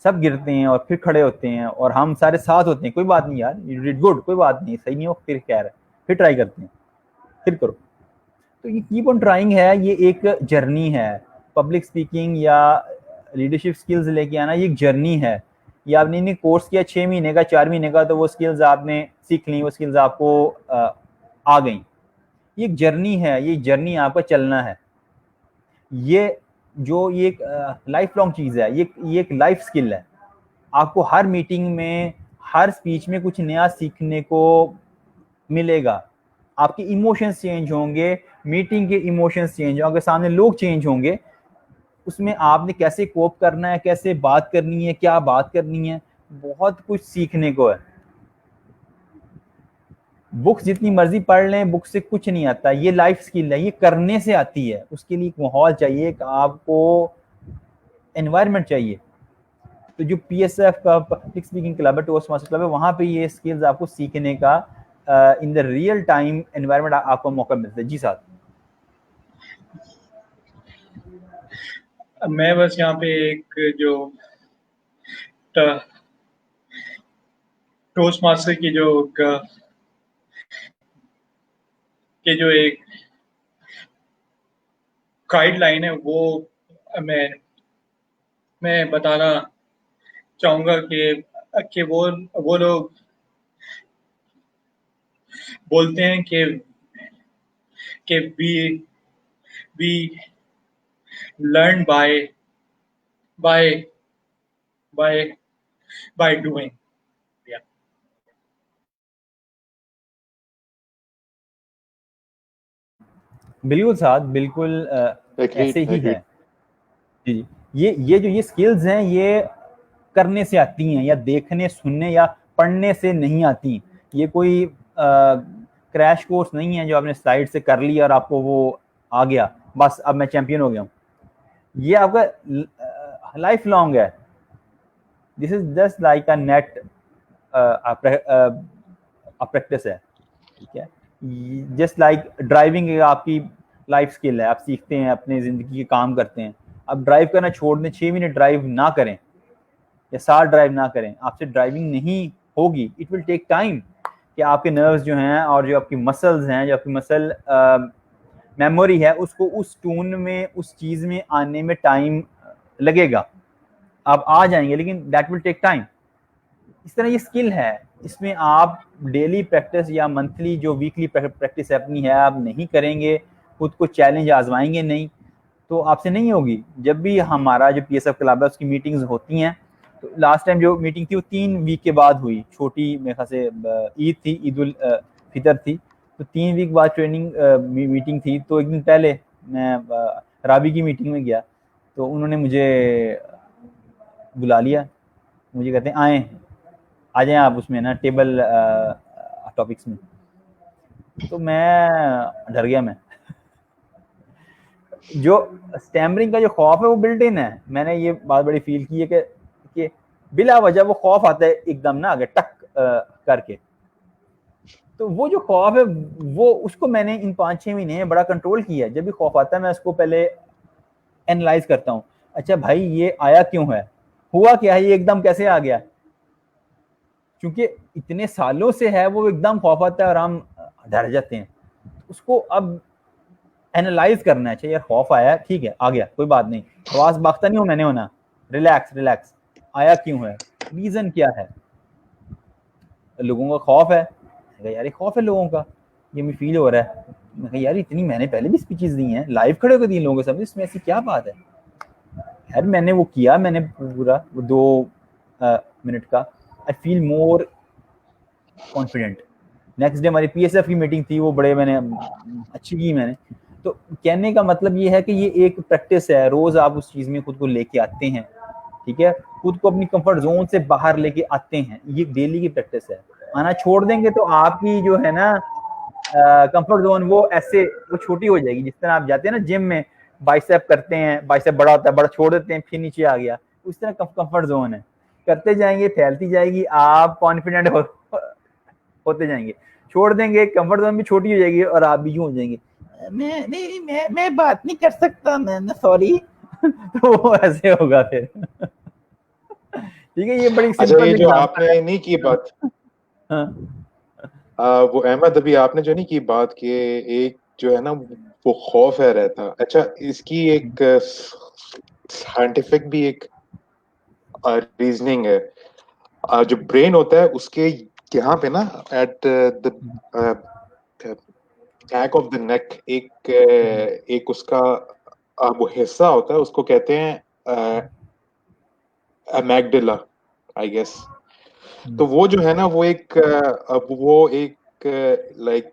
सब गिरते हैं और फिर खड़े होते हैं और हम सारे साथ होते हैं, कोई बात नहीं यार, यू डिड गुड, कोई बात नहीं, सही नहीं हो फिर क्या है, फिर ट्राई करते हैं, फिर करो। तो ये कीप ऑन ट्राइंग है, ये एक जर्नी है। पब्लिक स्पीकिंग या लीडरशिप स्किल्स लेके आना ये एक जर्नी है। ये आपने नहीं कोर्स किया 6 महीने का, 4 महीने का, तो वो स्किल्स आपने सीख ली, वो स्किल्स आपको आ गई। ये एक जर्नी है, ये जर्नी आपका चलना है। ये जो ये एक लाइफ लॉन्ग चीज़ है, ये एक लाइफ स्किल है। आपको हर मीटिंग में, हर स्पीच में कुछ नया सीखने को मिलेगा। आपके इमोशंस चेंज होंगे, मीटिंग के इमोशंस चेंज होंगे, सामने लोग चेंज होंगे, उसमें आपने कैसे कोप करना है, कैसे बात करनी है, क्या बात करनी है, बहुत कुछ सीखने को है। बुक्स जितनी मर्जी पढ़ लें, बुक से कुछ नहीं आता, ये लाइफ स्किल है, ये करने से आती है। उसके लिए एक माहौल चाहिए, एक आपको एनवायरनमेंट चाहिए। तो जो पीएसएफ का पब्लिक स्पीकिंग क्लब है, टोस्ट मास्टर क्लब है, वहाँ पे ये स्किल्स आपको सीखने का in the real time environment आपको मौका मिलता है। जी साहब। मैं बस यहाँ पे एक जो टोस्ट मास्टर की जो एक गाइडलाइन है वो मैं बताना चाहूँगा कि वो लोग बोलते हैं कि we learn by by by doing. Yeah. बिल्कुल साथ बिल्कुल ऐसे ही agreed. है जी। ये जो ये स्किल्स हैं ये करने से आती हैं या देखने सुनने या पढ़ने से नहीं आती। ये कोई क्रैश कोर्स नहीं है जो आपने स्लाइड से कर लिया और आपको वो आ गया, बस अब मैं चैंपियन हो गया हूँ। ये आपका लाइफ लॉन्ग है। This is just like a net practice है, ठीक है। जस्ट लाइक ड्राइविंग आपकी लाइफ स्किल है, आप सीखते हैं, अपने जिंदगी के काम करते हैं। आप ड्राइव करना छोड़ दें, 6 महीने ड्राइव ना करें या साल ड्राइव ना करें, आपसे ड्राइविंग नहीं होगी। इट विल टेक टाइम कि आपके नर्व्स जो हैं और जो आपकी मसल्स हैं, जो आपकी मसल मेमोरी है, उसको उस टून में, उस चीज़ में आने में टाइम लगेगा। आप आ जाएंगे लेकिन दैट विल टेक टाइम। इस तरह ये स्किल है, इसमें आप डेली प्रैक्टिस या मंथली जो वीकली प्रैक्टिस अपनी है आप नहीं करेंगे, खुद को चैलेंज आजमाएंगे नहीं, तो आपसे नहीं होगी। जब भी हमारा जो PSF क्लब है उसकी मीटिंग्स होती हैं, तो लास्ट टाइम जो मीटिंग थी वो 3 वीक के बाद हुई। छोटी मेरे ख्याल से ईद थी, ईद उल फितर थी, तो 3 वीक बाद ट्रेनिंग मीटिंग थी। तो एक दिन पहले मैं राबी की मीटिंग में गया, तो उन्होंने मुझे बुला लिया, मुझे कहते हैं आए आ जाएं आप उसमें ना टेबल टॉपिक्स में। तो मैं डर गया। मैं जो स्टैमरिंग का जो खौफ है वो बिल्ट इन है। मैंने ये बात बड़ी फील की है कि बिला वजह वो खौफ आता है एकदम ना आगे टक करके। तो वो जो खौफ है वो उसको मैंने इन 5-6 महीने बड़ा कंट्रोल किया है। जब भी खौफ आता है मैं उसको पहले एनालाइज करता हूँ, अच्छा भाई ये आया क्यों है, हुआ क्या है, ये एकदम कैसे आ गया। क्योंकि इतने सालों से है वो एकदम खौफ आता है और हम डर जाते हैं। उसको अब एनालाइज करना है, चाहिए यार खौफ आया है, ठीक है आ गया, कोई बात नहीं, हवास बाख्ता नहीं हो मैंने होना, रिलैक्स रिलैक्स, आया क्यों है, रीजन क्या है। लोगों का खौफ है, यार ये खौफ है लोगों का, ये मुझे फील हो रहा है। मैं कहा यार इतनी मैंने पहले भी स्पीचेस दी हैं, लाइव खड़े होकर दी लोगों के सामने, इसमें ऐसी क्या बात है। यार मैंने वो किया, मैंने पूरा 2 मिनट का, I feel more confident. Next day हमारी PSF की मीटिंग थी, वो बड़े मैंने अच्छी की मैंने। तो कहने का मतलब ये है कि ये एक प्रैक्टिस है, रोज आप उस चीज में खुद को लेके आते हैं, ठीक है, खुद को अपनी कंफर्ट जोन से बाहर लेके आते हैं, ये डेली की प्रैक्टिस है। आना छोड़ देंगे तो आपकी जो है ना कंफर्ट जोन वो ऐसे वो छोटी हो जाएगी। जिस तरह आप जाते हैं ना जिम में, बाइसेप करते हैं, बाइसेप बड़ा होता है, बड़ा छोड़ देते हैं, फिर नीचे आ गया, उस तरह कंफर्ट जोन है, करते जाएंगे, फैलती जाएगी, आप कॉन्फिडेंट होते जाएंगे। छोड़ देंगे, कंफर्ट जोन भी छोटी हो जाएगी और आप भी यूं हो जाएंगे, मैं बात नहीं कर सकता, मैं ना सॉरी तो वो ऐसे होगा फिर ठीक है। ये बड़ी अच्छा, सिंपल ये जो एग्जांपल है। आपने नहीं की बात, हाँ, वो अहमद, अभी आपने जो नहीं की बात कि एक जो है ना वो खौफ है रहता। अच्छा, इसकी एक साइंटिफिक भी एक रीजनिंग है। जो ब्रेन होता है उसके यहाँ पे ना at the back of the neck एक उसका वो हिस्सा होता है, उसको कहते हैं एमेग्डाला, आई गेस। तो वो जो है ना वो एक लाइक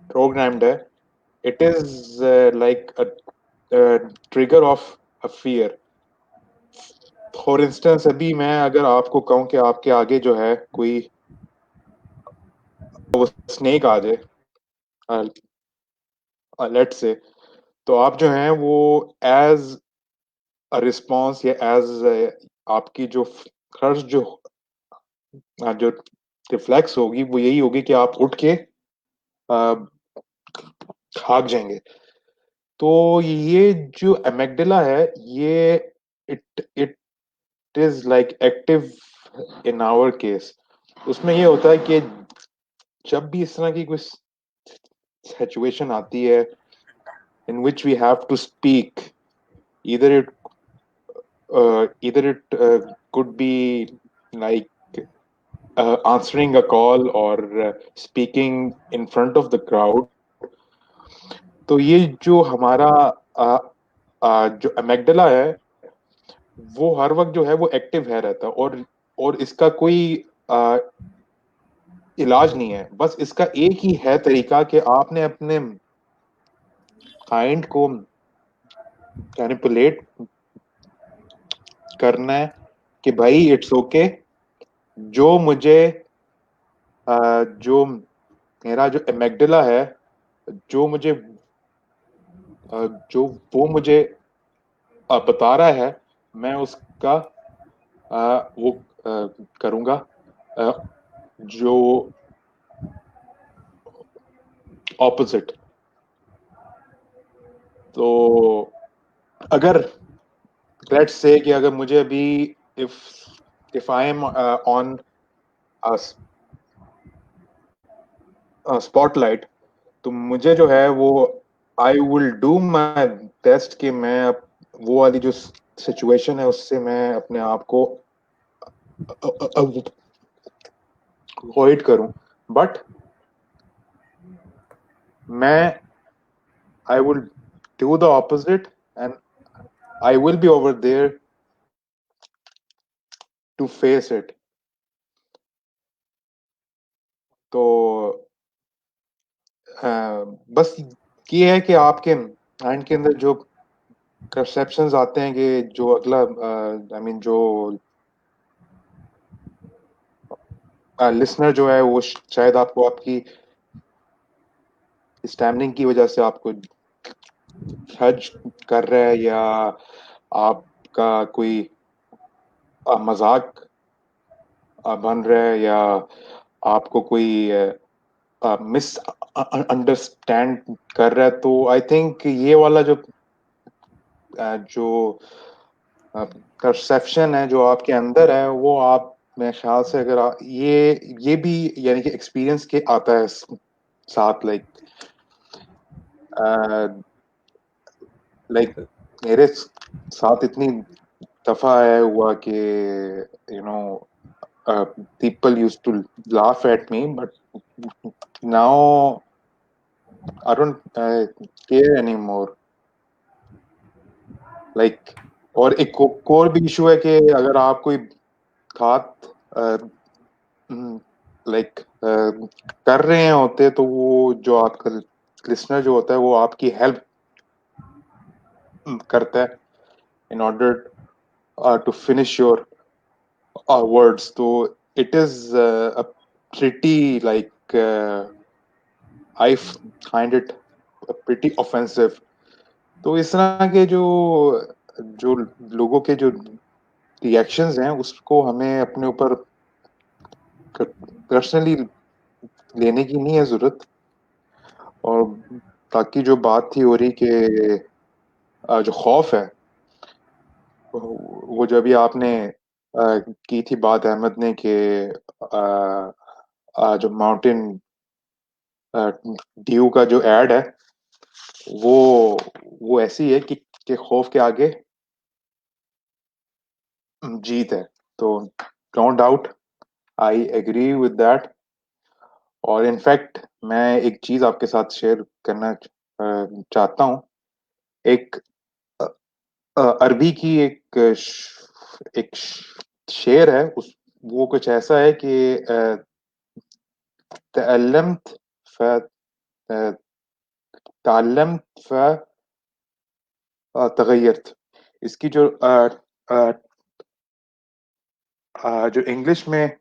प्रोग्राम्ड है। It is like trigger of a fear. For instance, अभी मैं अगर आपको कहूँ कि आपके आगे जो है कोई वो स्नेक आ जाए, लेट्स से, तो आप जो है वो एज अ रिस्पॉन्स या एज आपकी जो फर्स्ट जो रिफ्लेक्स होगी वो यही होगी कि आप उठ के भाग जाएंगे। तो ये जो एमेग्डाला है, ये it it is like active in our case. उसमें ये होता है कि जब भी इस तरह की कोई सिचुएशन आती है in which we have to speak, either it could be like answering a call or speaking in front of the crowd, तो ये जो हमारा जो अमेगडला है वो हर वक्त जो है वो एक्टिव है रहता है, और इसका कोई आ, इलाज नहीं है। बस इसका एक ही है तरीका कि आपने अपने माइंड को मैनिपुलेट करना है कि भाई इट्स ओके, जो मुझे जो मेरा जो एमेगडला है, जो मुझे जो वो मुझे बता रहा है, मैं उसका वो करूंगा, अ, जो ऑपोजिट। तो अगर लेट्स से कि अगर मुझे अभी if if I am on spotlight, तो मुझे जो है वो आई विल डू माय बेस्ट कि मैं वो वाली जो सिचुएशन है उससे मैं अपने आप को अवॉइड करूं। बट मैं I will do the opposite, and I will be over there to face it. तो बस ये है कि आपके माइंड के अंदर जो परसेप्शंस आते हैं कि जो अगला आई मीन जो लिसनर जो है वो शायद आपको आपकी स्टैमरिंग की वजह से आपको जज कर रहा है, या आपका कोई मजाक बन रहा है, या आपको कोई मिस अंडरस्टैंड कर रहा है। तो आई थिंक ये वाला जो परसेप्शन है जो आपके अंदर है, वो आप मेरे ख्याल से अगर ये भी यानी कि एक्सपीरियंस के आता है साथ, लाइक मेरे साथ इतनी दफा है हुआ कि you know people used to laugh at me, but now I don't care anymore. Like, और एक और भी इशू है कि अगर आप कोई बात लाइक कर रहे होते, तो वो जो आपका लिसनर जो होता है वो आपकी हेल्प करता है in order to finish your words. तो it is a pretty like I find it pretty offensive. तो इस तरह के जो जो लोगों के जो रिएक्शंस हैं उसको हमें अपने ऊपर पर्सनली लेने की नहीं है जरूरत। और बाकी जो बात थी हो रही कि जो खौफ है, वो जो अभी आपने की थी बात अहमद ने कि जो माउंटेन ड्यू का जो एड है, वो वो ऐसी है कि खौफ के आगे जीत है। तो no doubt I agree with that. और इनफैक्ट मैं एक चीज आपके साथ शेयर करना चाहता हूँ। एक अ, अरबी की एक शेर है, उस वो कुछ ऐसा है कि तअल्लम्त फ तअल्लम्त तगय्यरत। इसकी अ, जो इंग्लिश में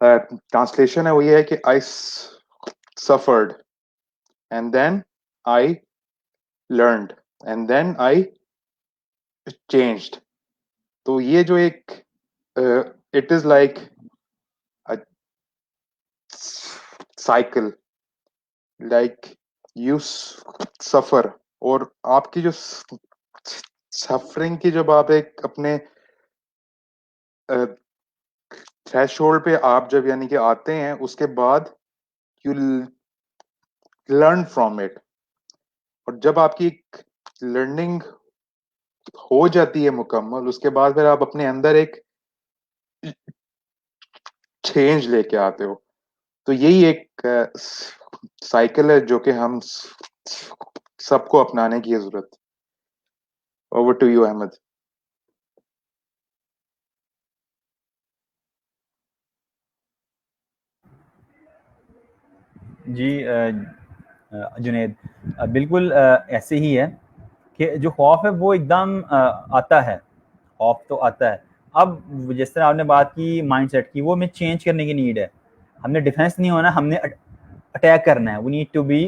ट्रांसलेशन है वो ये है कि I suffered and then I learned and then I changed. तो ये जो एक it is like cycle, like you suffer, और आपकी जो सफरिंग की जब आप एक अपने थ्रेशोल्ड पे आप जब यानी कि आते हैं, उसके बाद यू लर्न फ्रॉम इट। और जब आपकी एक लर्निंग हो जाती है मुकम्मल, उसके बाद फिर आप अपने अंदर एक चेंज लेके आते हो। तो यही एक साइकिल है जो कि हम सबको अपनाने की जरूरत। Over to you Ahmad. जी जुनेद, बिल्कुल ऐसे ही है कि जो खौफ है वो एकदम आता है, खौफ तो आता है। अब जिस तरह आपने बात की माइंडसेट की, वो हमें चेंज करने की नीड है। हमने डिफेंस नहीं होना, हमने अटैक करना है। We need to be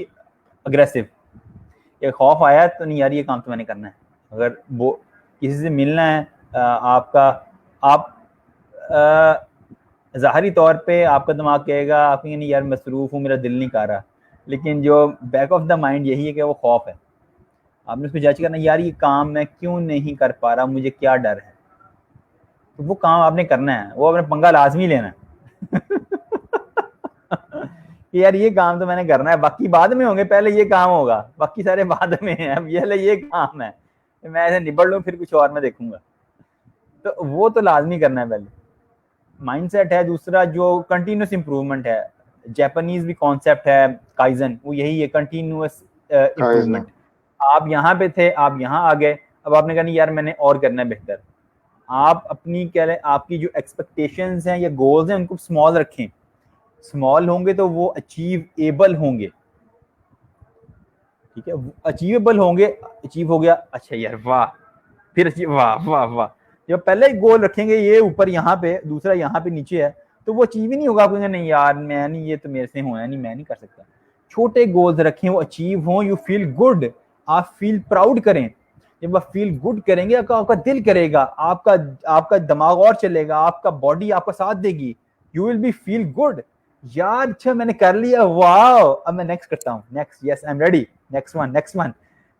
aggressive. ये खौफ आया तो नहीं यार, ये काम तो मैंने करना है। अगर वो किसी से मिलना है आपका, आप ज़ाहरी तौर पे आपका दिमाग कहेगा, आप कहेंगे नहीं यार मसरूफ़ हूँ, मेरा दिल नहीं कर रहा, लेकिन जो बैक ऑफ द माइंड यही है कि वो खौफ है। आपने उसको जज करना, यार ये काम मैं क्यों नहीं कर पा रहा, मुझे क्या डर है। तो वो काम आपने करना है, वो अपने पंगा लाजमी लेना है कि यार ये काम तो मैंने करना है, बाकी बाद में होंगे, पहले ये काम होगा, बाकी सारे बाद में है, अब ये काम है, मैं ऐसे निबड़ लूँ फिर कुछ और मैं देखूंगा। तो वो तो लाजमी करना है पहले। माइंडसेट है दूसरा, जो कंटिन्यूस इंप्रूवमेंट है। जापानीज भी कॉन्सेप्ट है काइजन, वो यही है, कंटिन्यूस इंप्रूवमेंट। आप यहाँ पे थे, आप यहाँ आ गए, अब आपने कहा नहीं यार मैंने और करना है बेहतर। आप अपनी क्या है, आपकी जो एक्सपेक्टेशंस हैं या गोल्स हैं उनको स्मॉल रखें। स्मॉल होंगे तो वो अचीव एबल होंगे, ठीक है, अचीवेबल होंगे। अचीव हो गया, अच्छा यार वाह, फिर अचीव, वाह वाह वाह। जब पहले गोल रखेंगे ये ऊपर यहाँ पे, दूसरा यहाँ पे नीचे है, तो वो अचीव ही नहीं होगा। आप कहेंगे नहीं यार मैं नहीं, ये तो मेरे से होना नहीं, मैं नहीं कर सकता। छोटे गोल्स रखें, वो अचीव हों, यू फील गुड, आप फील प्राउड करें। जब आप फील गुड करेंगे, आपका दिल करेगा, आपका आपका दिमाग और चलेगा, आपका बॉडी आपका साथ देगी, you will be feel good. यार अच्छा मैंने कर लिया, वाह, अब मैं नेक्स्ट करता हूँ, next, yes I am ready, next one,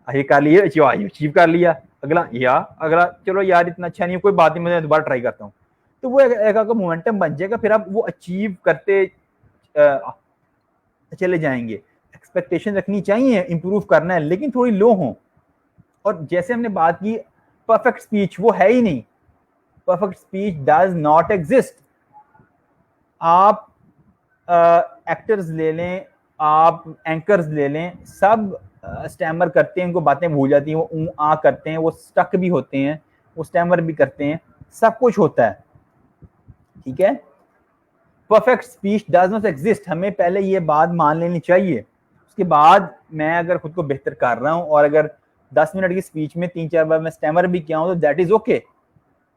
ये कर लिया, अचीव कर लिया, अगला, या अगला, चलो यार इतना अच्छा नहीं, कोई बात नहीं, मैं दोबारा ट्राई करता हूँ। तो वो एक आपका मोमेंटम बन जाएगा, फिर आप वो अचीव करते चले जाएंगे। एक्सपेक्टेशन रखनी चाहिए, इंप्रूव करना है, लेकिन थोड़ी लो हो। और जैसे हमने बात की, परफेक्ट स्पीच वो है ही नहीं, perfect speech does not exist. आप एक्टर्स ले लें, आप एंकर्स ले लें, सब स्टैमर करते हैं, उनको बातें भूल जाती हैं, वो आ करते हैं, वो स्टक भी होते हैं, वो स्टैमर भी करते हैं, सब कुछ होता है, ठीक है। Perfect speech does not exist, हमें पहले ये बात मान लेनी चाहिए। उसके बाद मैं अगर खुद को बेहतर कर रहा हूँ और अगर 10 मिनट की स्पीच में 3-4 बार मैं स्टैमर भी किया हूँ, तो that is okay,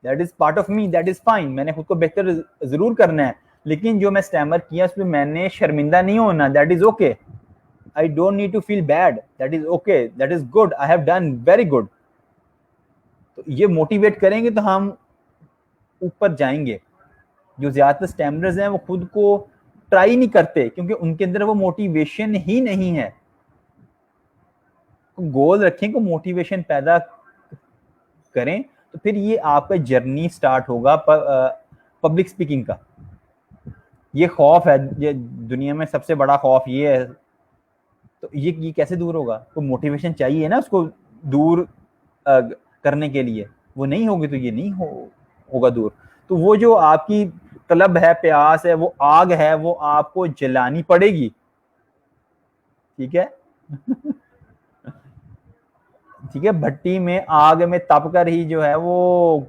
that is part of me, that is fine. मैंने खुद को बेहतर जरूर करना है, लेकिन जो मैं स्टैमर किया उसमें मैंने शर्मिंदा नहीं होना, that is okay. I don't need to feel bad, that is okay, that is good, I have done very good. तो ये मोटिवेट करेंगे तो हम ऊपर जाएंगे। जो ज्यादातर स्टैमरर्स हैं वो खुद को ट्राई नहीं करते, क्योंकि उनके अंदर वो मोटिवेशन ही नहीं है। तो गोल रखें, को मोटिवेशन पैदा करें, तो फिर ये आपका जर्नी स्टार्ट होगा पब्लिक स्पीकिंग का। ये खौफ है, ये दुनिया में सबसे बड़ा खौफ ये है। तो ये कैसे दूर होगा? तो मोटिवेशन चाहिए ना उसको दूर करने के लिए। वो नहीं होगी तो ये नहीं होगा दूर। तो वो जो आपकी तलब है, प्यास है, वो आग है, वो आपको जलानी पड़ेगी, ठीक है ठीक है। भट्टी में आग में तप कर ही जो है वो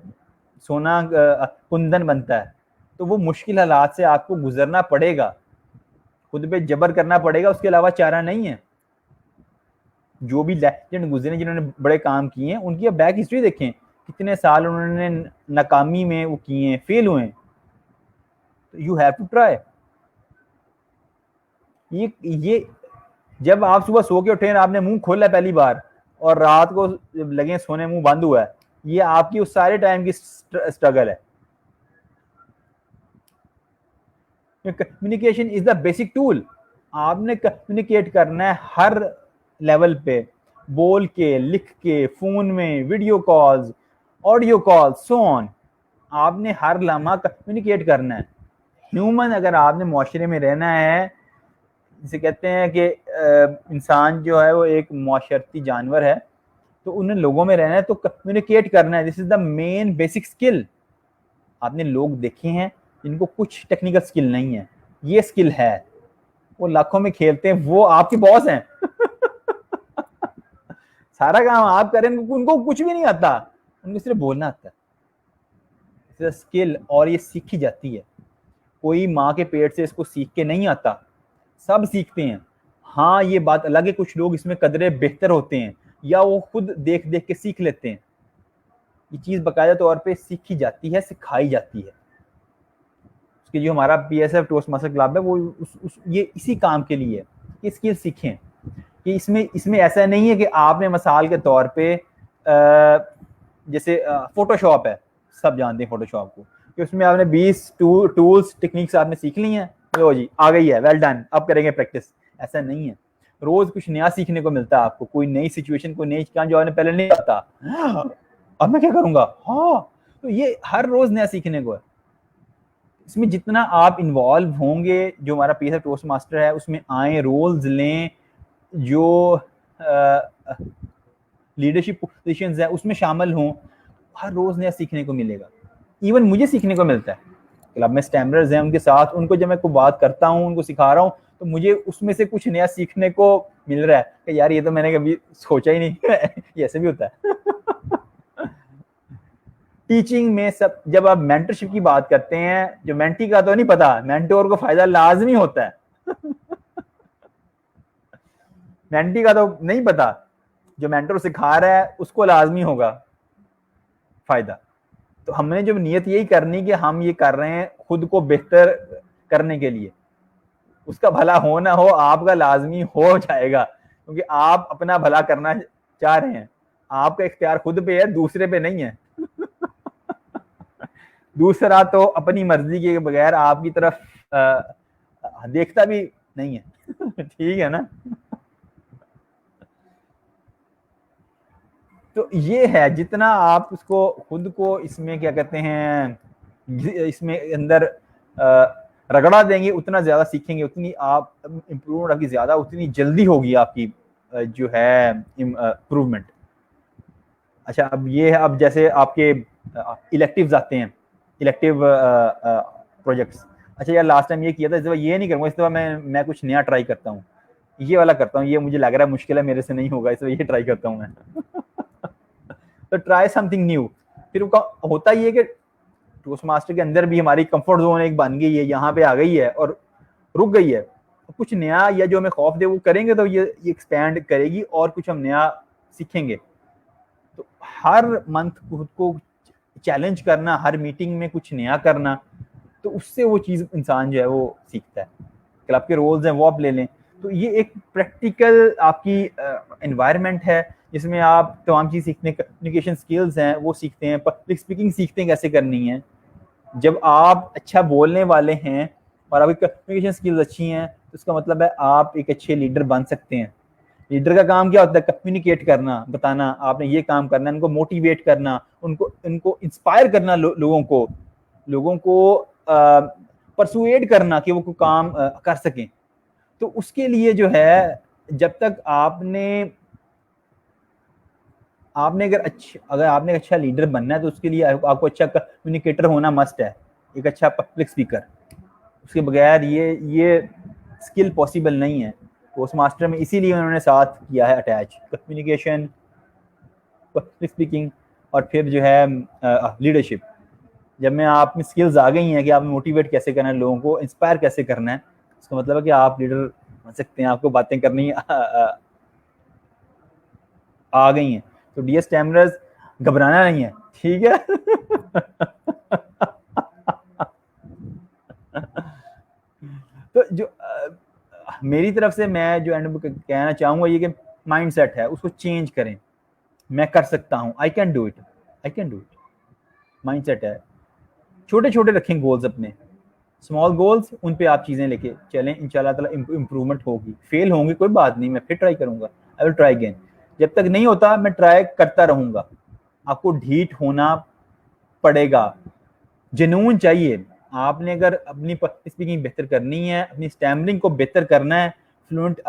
सोना कुंदन बनता है। तो वो मुश्किल हालात से आपको गुजरना पड़ेगा, खुद पे जबर करना पड़ेगा, उसके अलावा चारा नहीं है। जो भी लेजेंड गुजरे जिन्होंने बड़े काम किए हैं, उनकी अब बैक हिस्ट्री देखें, कितने साल उन्होंने नाकामी में वो किए हैं, फेल हुए। तो यू हैव टू ट्राई। ये जब आप सुबह सो के उठे, आपने मुंह खोला पहली बार और रात को लगे सोने मुंह बंद हुआ है, ये आपकी उस सारे टाइम की स्ट्रगल है। Communication is the basic tool. आपने कम्युनिकेट करना है हर लेवल पे, बोल के, लिख के, फोन में, video calls, audio calls, so on. आपने हर लम्हा कम्युनिकेट करना है। ह्यूमन, अगर आपने मुआशरे में रहना है, जिसे कहते हैं कि इंसान जो है वो एक मुआशरती जानवर है, तो उन लोगों में रहना है तो कम्युनिकेट करना है। This is the main basic skill. आपने लोग देखे हैं जिनको कुछ टेक्निकल स्किल नहीं है, ये स्किल है, वो लाखों में खेलते हैं, वो आपके बॉस हैं सारा काम आप करें, उनको कुछ भी नहीं आता, उनको सिर्फ बोलना आता है। स्किल, और ये सीखी जाती है। कोई माँ के पेट से इसको सीख के नहीं आता, सब सीखते हैं। हाँ, ये बात अलग है कुछ लोग इसमें कदरे बेहतर होते हैं या वो खुद देख देख के सीख लेते हैं। ये चीज़ बाकायदा तौर पे सीखी जाती है, सिखाई जाती है। उसके जो हमारा PSF टोस्ट मास्टर क्लब है वो ये इसी काम के लिए है कि स्किल सीखें। कि इसमें ऐसा नहीं है कि आपने मिसाल के तौर पे जैसे फोटोशॉप है, सब जानते हैं फोटोशॉप को, कि उसमें आपने 20 टूल्स टेक्निक्स आपने सीख ली हैं, लो जी आ गई है, वेल डन, अब करेंगे प्रैक्टिस। ऐसा नहीं है, रोज कुछ नया सीखने को मिलता है आपको, कोई नई सिचुएशन, कोई नई काम जो आपने पहले नहीं आता, अब मैं क्या करूंगा, हाँ, तो ये हर रोज नया सीखने को है। इसमें जितना आप इन्वॉल्व होंगे, जो हमारा PSF टोस्ट मास्टर है उसमें आए, रोल्स लें, जो लीडरशिप पोजीशंस है उसमें शामिल हों, हर रोज नया सीखने को मिलेगा। इवन मुझे सीखने को मिलता है, क्लब में स्टैमरर्स हैं, उनके साथ उनको जब मैं कोई बात करता हूँ, उनको सिखा रहा हूँ, तो मुझे उसमें से कुछ नया सीखने को मिल रहा है कि यार ये तो मैंने कभी सोचा ही नहीं ये ऐसे भी होता है। टीचिंग में सब, जब आप मेंटरशिप की बात करते हैं, जो मेंटी का तो नहीं पता, मेंटोर को फायदा लाजमी होता है मेंटी का तो नहीं पता, जो मेंटर सिखा रहा है उसको लाजमी होगा फायदा। तो हमने जो नियत यही करनी कि हम ये कर रहे हैं खुद को बेहतर करने के लिए, उसका भला हो ना हो आपका लाजमी हो जाएगा, क्योंकि आप अपना भला करना चाह रहे हैं, आपका इख्तियार खुद पे है, दूसरे पे नहीं है दूसरा तो अपनी मर्जी के बगैर आपकी तरफ देखता भी नहीं है ठीक है ना। तो ये है, जितना आप उसको खुद को इसमें क्या कहते हैं, इसमें अंदर रगड़ा देंगे, उतना ज्यादा सीखेंगे, उतनी आप इम्प्रूवमेंट आपकी ज्यादा, उतनी जल्दी होगी आपकी जो है इम्प्रूवमेंट। अच्छा, अब ये है, अब जैसे आपके इलेक्टिव्स आते हैं, इलेक्टिव प्रोजेक्ट्स। अच्छा यार, लास्ट टाइम ये किया था, इस दफा ये नहीं करूँगा, इस दफा मैं कुछ नया ट्राई करता हूँ, ये वाला करता हूँ, ये मुझे लग रहा है मुश्किल है, मेरे से नहीं होगा, इस दफा ये ट्राई करता हूँ मैं तो ट्राई समथिंग न्यू। फिर होता ये है कि टोस्ट मास्टर के अंदर भी हमारी कंफर्ट जोन एक बन गई है, यहाँ पे आ गई है और रुक गई है। कुछ नया या जो हमें खौफ दे वो करेंगे तो ये एक्सपैंड करेगी और कुछ हम नया सीखेंगे। तो हर मंथ खुद को चैलेंज करना, हर मीटिंग में कुछ नया करना, तो उससे वो चीज़ इंसान जो है वो सीखता है। क्लब के रोल्स हैं वो आप ले लें, तो ये एक प्रैक्टिकल आपकी एनवायरनमेंट है जिसमें आप तमाम चीज़ सीखने, कम्युनिकेशन स्किल्स हैं वो सीखते हैं, पब्लिक स्पीकिंग सीखते हैं कैसे करनी है। जब आप अच्छा बोलने वाले हैं और आपकी कम्युनिकेशन स्किल्स अच्छी हैं तो इसका मतलब है आप एक अच्छे लीडर बन सकते हैं। लीडर का काम क्या होता है? कम्युनिकेट करना, बताना आपने ये काम करना है, उनको मोटिवेट करना, उनको इंस्पायर करना, लोगों को परसुएड करना कि वो कोई काम कर सकें। तो उसके लिए जो है, जब तक आपने अगर आपने अच्छा लीडर बनना है तो उसके लिए आपको अच्छा कम्युनिकेटर होना मस्ट है, एक अच्छा पब्लिक स्पीकर। उसके बगैर ये स्किल पॉसिबल नहीं है। टोस्ट मास्टर में इसीलिए उन्होंने साथ किया है अटैच, कम्युनिकेशन, पब्लिक स्पीकिंग और फिर जो है लीडरशिप। जब में आप में स्किल्स आ गई हैं कि आप मोटिवेट कैसे करना है, लोगों को इंस्पायर कैसे करना है, इसका मतलब है कि आप लीडर बन सकते हैं, आपको बातें करनी आ गई हैं। तो डियर स्टैमरर्स, घबराना नहीं है, ठीक है तो जो मेरी तरफ से मैं जो एंड कहना चाहूंगा ये कि माइंडसेट है उसको चेंज करें। मैं कर सकता हूं, I can do it, mindset है। छोटे छोटे रखें गोल्स अपने, स्मॉल गोल्स, उन पे आप चीजें लेके चलें, इंशाल्लाह ताला इंप्रूवमेंट होगी। फेल होंगी कोई बात नहीं, मैं फिर ट्राई करूंगा, आई विल ट्राई अगेन। जब तक नहीं होता मैं ट्राई करता रहूंगा। आपको ढीठ होना पड़ेगा, जुनून चाहिए। आपने अगर अपनी स्पीकिंग बेहतर करनी है, अपनी स्टैमरिंग को बेहतर करना है, फ्लुएंट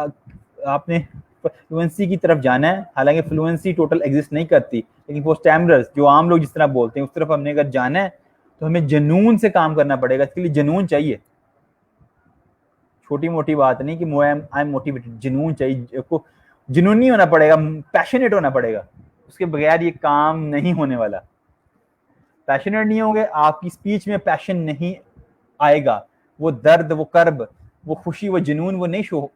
आपने फ्लुएंसी की तरफ जाना है। हालांकि फ्लुएंसी टोटल एग्जिस्ट नहीं करती, लेकिन वो स्टैमरर्स जो आम लोग जिस तरह बोलते हैं उस तरफ हमने अगर जाना है तो हमें जुनून से काम करना पड़ेगा। इसके लिए जुनून चाहिए, छोटी मोटी बात नहीं कि आई एम मोटिवेटेड, जुनून चाहिए। जुनूनी होना पड़ेगा, पैशनेट होना पड़ेगा, उसके बगैर ये काम नहीं होने वाला। पैशनेट नहीं होंगे, आपकी स्पीच में पैशन नहीं आएगा, वो दर्द, वो कर्ब, वो खुशी, वो जुनून, वो नहीं शो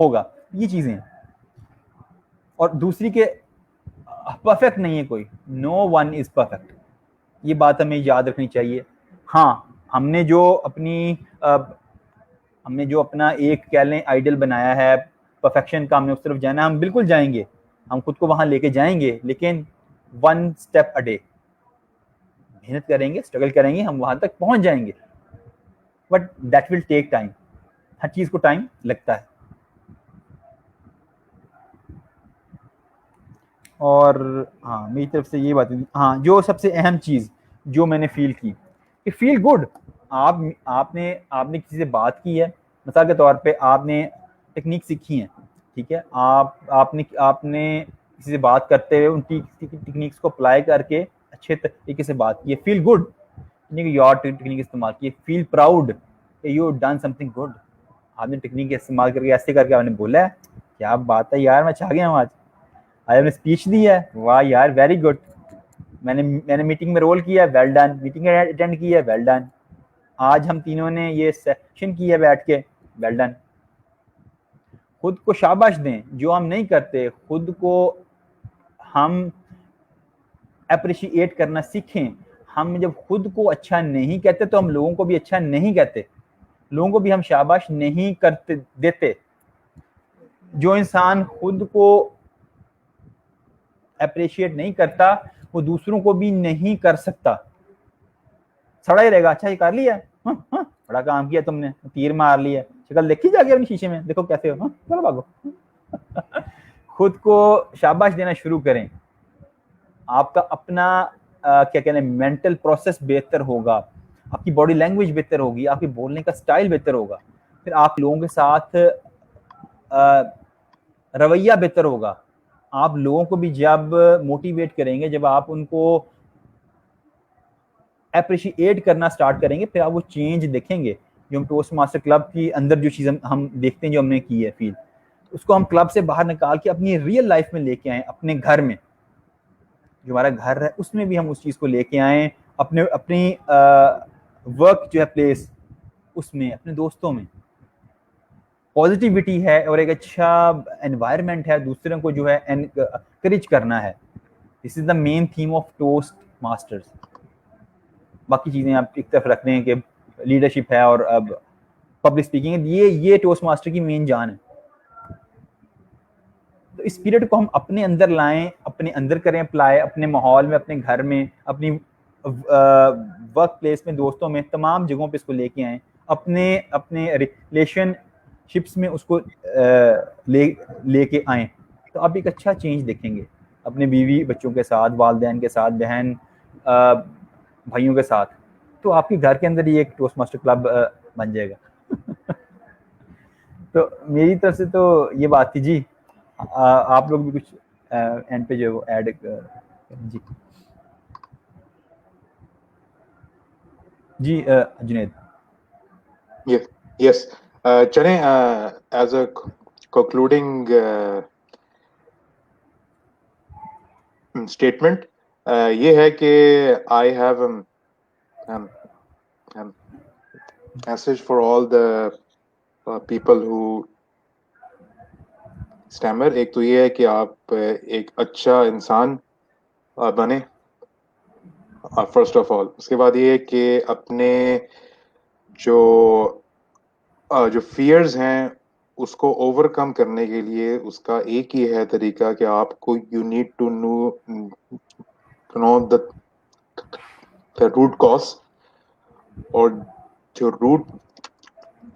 होगा। ये चीजें हैं। और दूसरी के परफेक्ट नहीं है कोई, नो वन इज परफेक्ट, ये बात हमें याद रखनी चाहिए। हाँ, हमने जो अपना एक कह लें आइडल बनाया है परफेक्शन का, हमने उस तरफ जाना, हम बिल्कुल जाएंगे, हम खुद को वहां लेके जाएंगे, लेकिन वन स्टेप अ डे, मेहनत करेंगे, स्ट्रगल करेंगे, हम वहां तक पहुंच जाएंगे, but that will take time, हर चीज को टाइम लगता है। और हाँ, मेरी तरफ से ये बात है। हाँ, जो सबसे अहम चीज जो मैंने फील की कि फील गुड, आपने आपने किसी से बात की है, मिसाल के तौर पे आपने टेक्निक सीखी है, ठीक है, आपने आपने किसी से बात करते हुए उन टेक्निक्स को अप्लाई करके अच्छे तरीके से बात की है, फील गुड, यार टेक्निक इस्तेमाल की, feel proud, you done something good, आपने टेक्निक इस्तेमाल करके ऐसे करके आपने बोला है, क्या बात है यार, मैं छा गया हूँ आज आपने स्पीच दी है, वाह यार वेरी गुड, मैंने मीटिंग में रोल किया, वेल डन, मीटिंग अटेंड की है, वेल डन, आज हम तीनों ने ये सेशन किया बैठ के, वेल डन। खुद को शाबाश दें, जो हम नहीं करते, खुद को हम अप्रिशिएट करना सीखें। हम जब खुद को अच्छा नहीं कहते तो हम लोगों को भी अच्छा नहीं कहते, लोगों को भी हम शाबाश नहीं करते देते। जो इंसान खुद को अप्रिशिएट नहीं करता वो दूसरों को भी नहीं कर सकता, सड़ा ही रहेगा, अच्छा ये कर लिया, बड़ा काम किया तुमने, तीर मार लिया, शक्ल देखी जाके अपनी शीशे में, देखो कैसे हो, चलो भागो। खुद को शाबाश देना शुरू करें, आपका अपना क्या कहते हैं मेंटल प्रोसेस बेहतर होगा, आपकी बॉडी लैंग्वेज बेहतर होगी, आपकी बोलने का स्टाइल बेहतर होगा, फिर आप लोगों के साथ रवैया बेहतर होगा। आप लोगों को भी जब मोटिवेट करेंगे, जब आप उनको अप्रिशिएट करना स्टार्ट करेंगे, फिर आप वो चेंज देखेंगे। जो हम टोस्ट मास्टर क्लब की अंदर जो चीज़ हम देखते हैं, जो हमने की है फील, उसको हम क्लब से बाहर निकाल के अपनी रियल लाइफ में लेके आए, अपने घर में, जो हमारा घर है उसमें भी हम उस चीज़ को लेके आए, अपनी वर्क जो है प्लेस, उसमें, अपने दोस्तों में पॉजिटिविटी है और एक अच्छा एनवायरनमेंट है, दूसरों को जो है एनकरेज करना है। This is the main theme of toast masters. बाकी चीज़ें आप एक तरफ रख रहे हैं कि लीडरशिप है और अब पब्लिक स्पीकिंग, ये टोस्ट मास्टर की मेन जान है। तो इस पीरियड को हम अपने अंदर लाएं, अपने अंदर करें अप्लाई, अपने माहौल में, अपने घर में, अपनी वर्क प्लेस में, दोस्तों में, तमाम जगहों पे इसको लेके आएँ, अपने अपने रिलेशनशिप्स में उसको लेके आएँ, तो आप एक अच्छा चेंज देखेंगे अपने बीवी बच्चों के साथ, वालिदैन के साथ, बहन भाइयों के साथ, तो आपके घर के अंदर ही एक टोस्ट मास्टर क्लब बन जाएगा। तो मेरी तरफ से तो ये बात थी जी। आप लोग भी कुछ एंड पे जो ऐड जी जी जुनेद। यस, चलें एज अ कंक्लूडिंग स्टेटमेंट ये है कि I have message for all the people who stammer. एक तो ये है कि आप एक अच्छा इंसान बने फर्स्ट ऑफ ऑल। उसके बाद ये है कि अपने जो जो फियर्स हैं उसको ओवरकम करने के लिए उसका एक ही है तरीका कि आपको you need to know the root cause. और जो रूट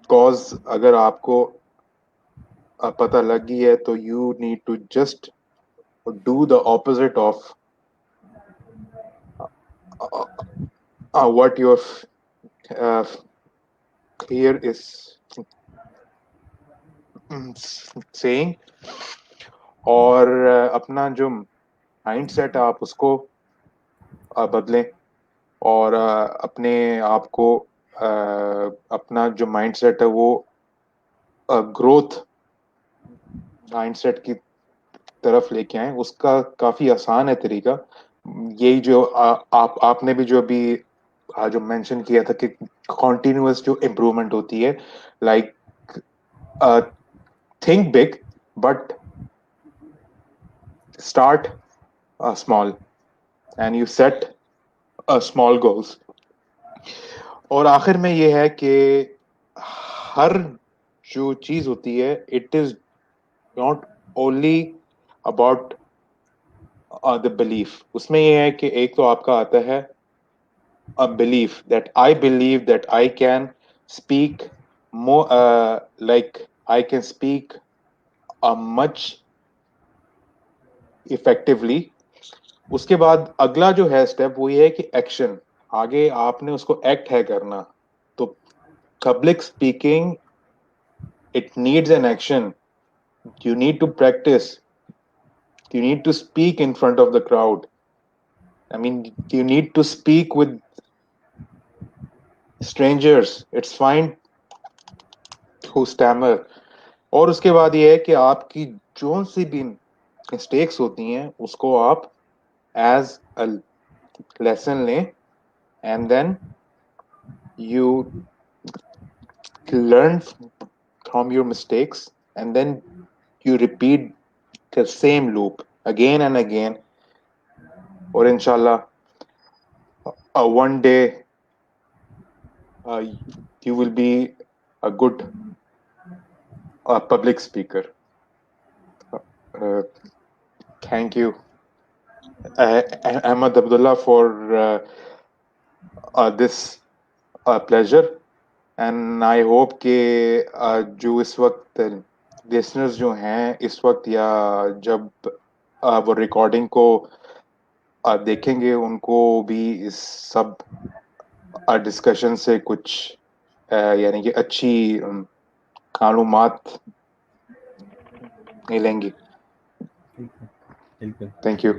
कॉज अगर आपको पता लग गई है तो you need to just do the opposite of what your fear is saying। और अपना जो माइंडसेट है आप उसको बदलें, और अपने आप को अपना जो माइंडसेट है वो ग्रोथ माइंडसेट की तरफ लेके आए, उसका काफी आसान है तरीका। यही जो आपने भी जो अभी जो मेंशन किया था कि कॉन्टिन्यूअस जो इम्प्रूवमेंट होती है, like think big but start small and you set small goals. और आखिर में ये है कि हर जो चीज होती है, it is not only about the belief. उसमें ये है कि एक तो आपका आता है a belief that I believe that I can speak more, like I can speak much effectively. उसके बाद अगला जो है स्टेप वो ये है कि एक्शन। आगे आपने उसको एक्ट है करना। तो public speaking, it needs an action. You need to practice. You need to speak in front of the crowd. I mean, you need to speak with strangers. It's fine to stammer. और उसके बाद ये है कि आपकी जो सी भी mistakes होती हैं उसको आप एज अ लेसन लें, and then you learn from your mistakes, and then you repeat the same loop again and again. Or inshallah, one day uh, you will be a good public speaker. Uh, Thank you, Ahmad Abdullah, for this pleasure. And I hope कि जो इस वक्त listeners जो हैं इस वक्त, या जब वो रिकॉर्डिंग को देखेंगे, उनको भी इस सब डिस्कशन से कुछ यानी कि अच्छी मालूमात मिलेंगी। बिल्कुल, थैंक यू।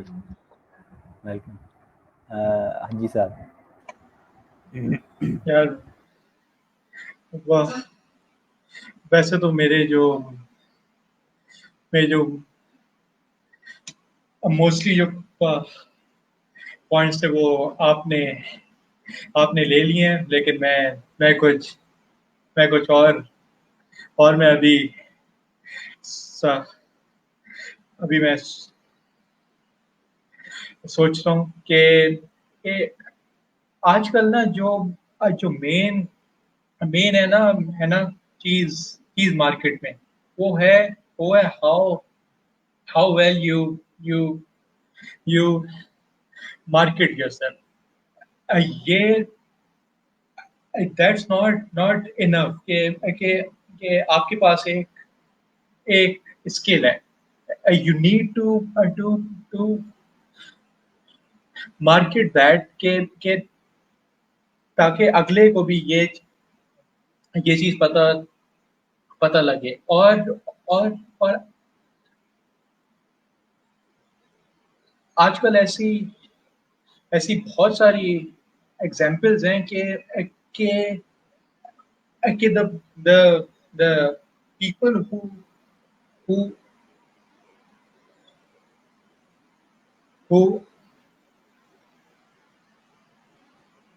वेलकम। हाँ जी साहब। यार वाह, वैसे तो मेरे जो मोस्टली जो पॉइंट्स थे वो आपने ले लिए हैं, लेकिन मैं कुछ और मैं सा- अभी मैं सोच रहा हूँ कि आजकल ना जो मेन मेन है ना चीज चीज मार्केट में, वो है how how well you you market yourself. ये दैट्स नॉट इनफ कि आपके पास एक स्किल है। You need to market that के ताकि अगले को भी ये चीज पता लगे। और आजकल ऐसी ऐसी बहुत सारी एग्जांपल्स हैं कि कि the people who who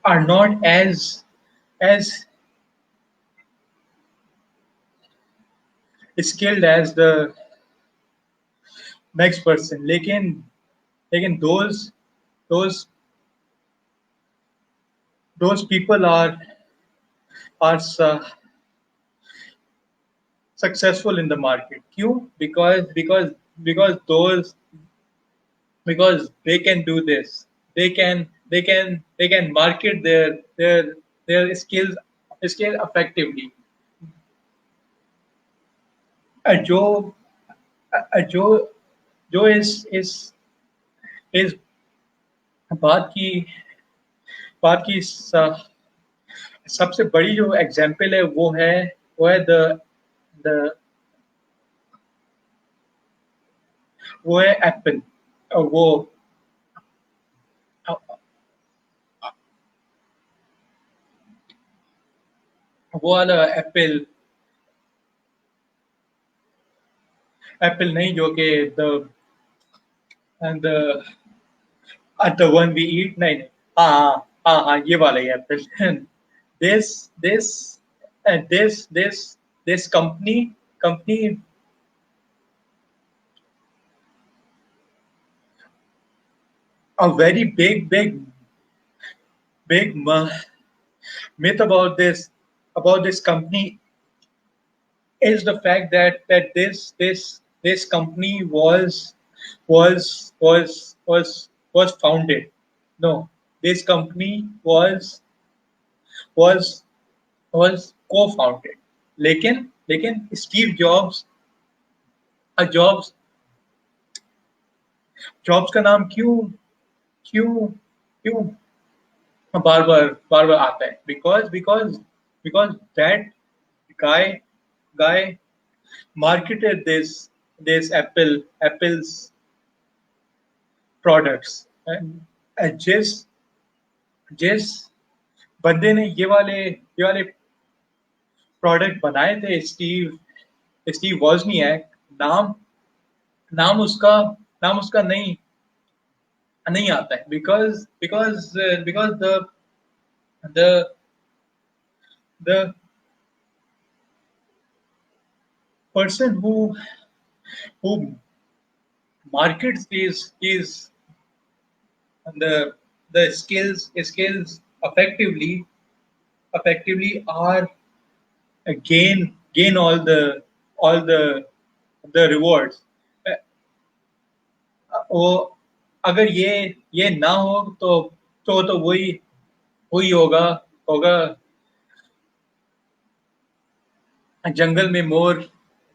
are not as skilled as the next person, लेकिन those those people are successful in the market. क्यों? Because those because they can do this. They can market their skill effectively. जो जो जो इस बात की बात की सबसे बड़ी जो एग्जाम्पल है वो है द वो है एप्पल। वो वो वाला एप्पल एप्पल नहीं जो कि the the one we eat, नहीं नहीं, हाँ ये वाला ही Apple. this this this company a very big myth about this company is the fact that this company was founded. No, this company was was co-founded. लेकिन लेकिन Steve jobs jobs का नाम क्यों क्यों क्यों बार बार आता है? Because that guy marketed this Apple's products, and जिस बंदे ने ये वाले प्रोडक्ट बनाए थे, स्टीव वॉजनियाक, नाम नाम उसका नहीं आता है, because the the person who markets these the skills effectively are gain all the rewards. वो अगर ये ना हो तो वही होगा जंगल में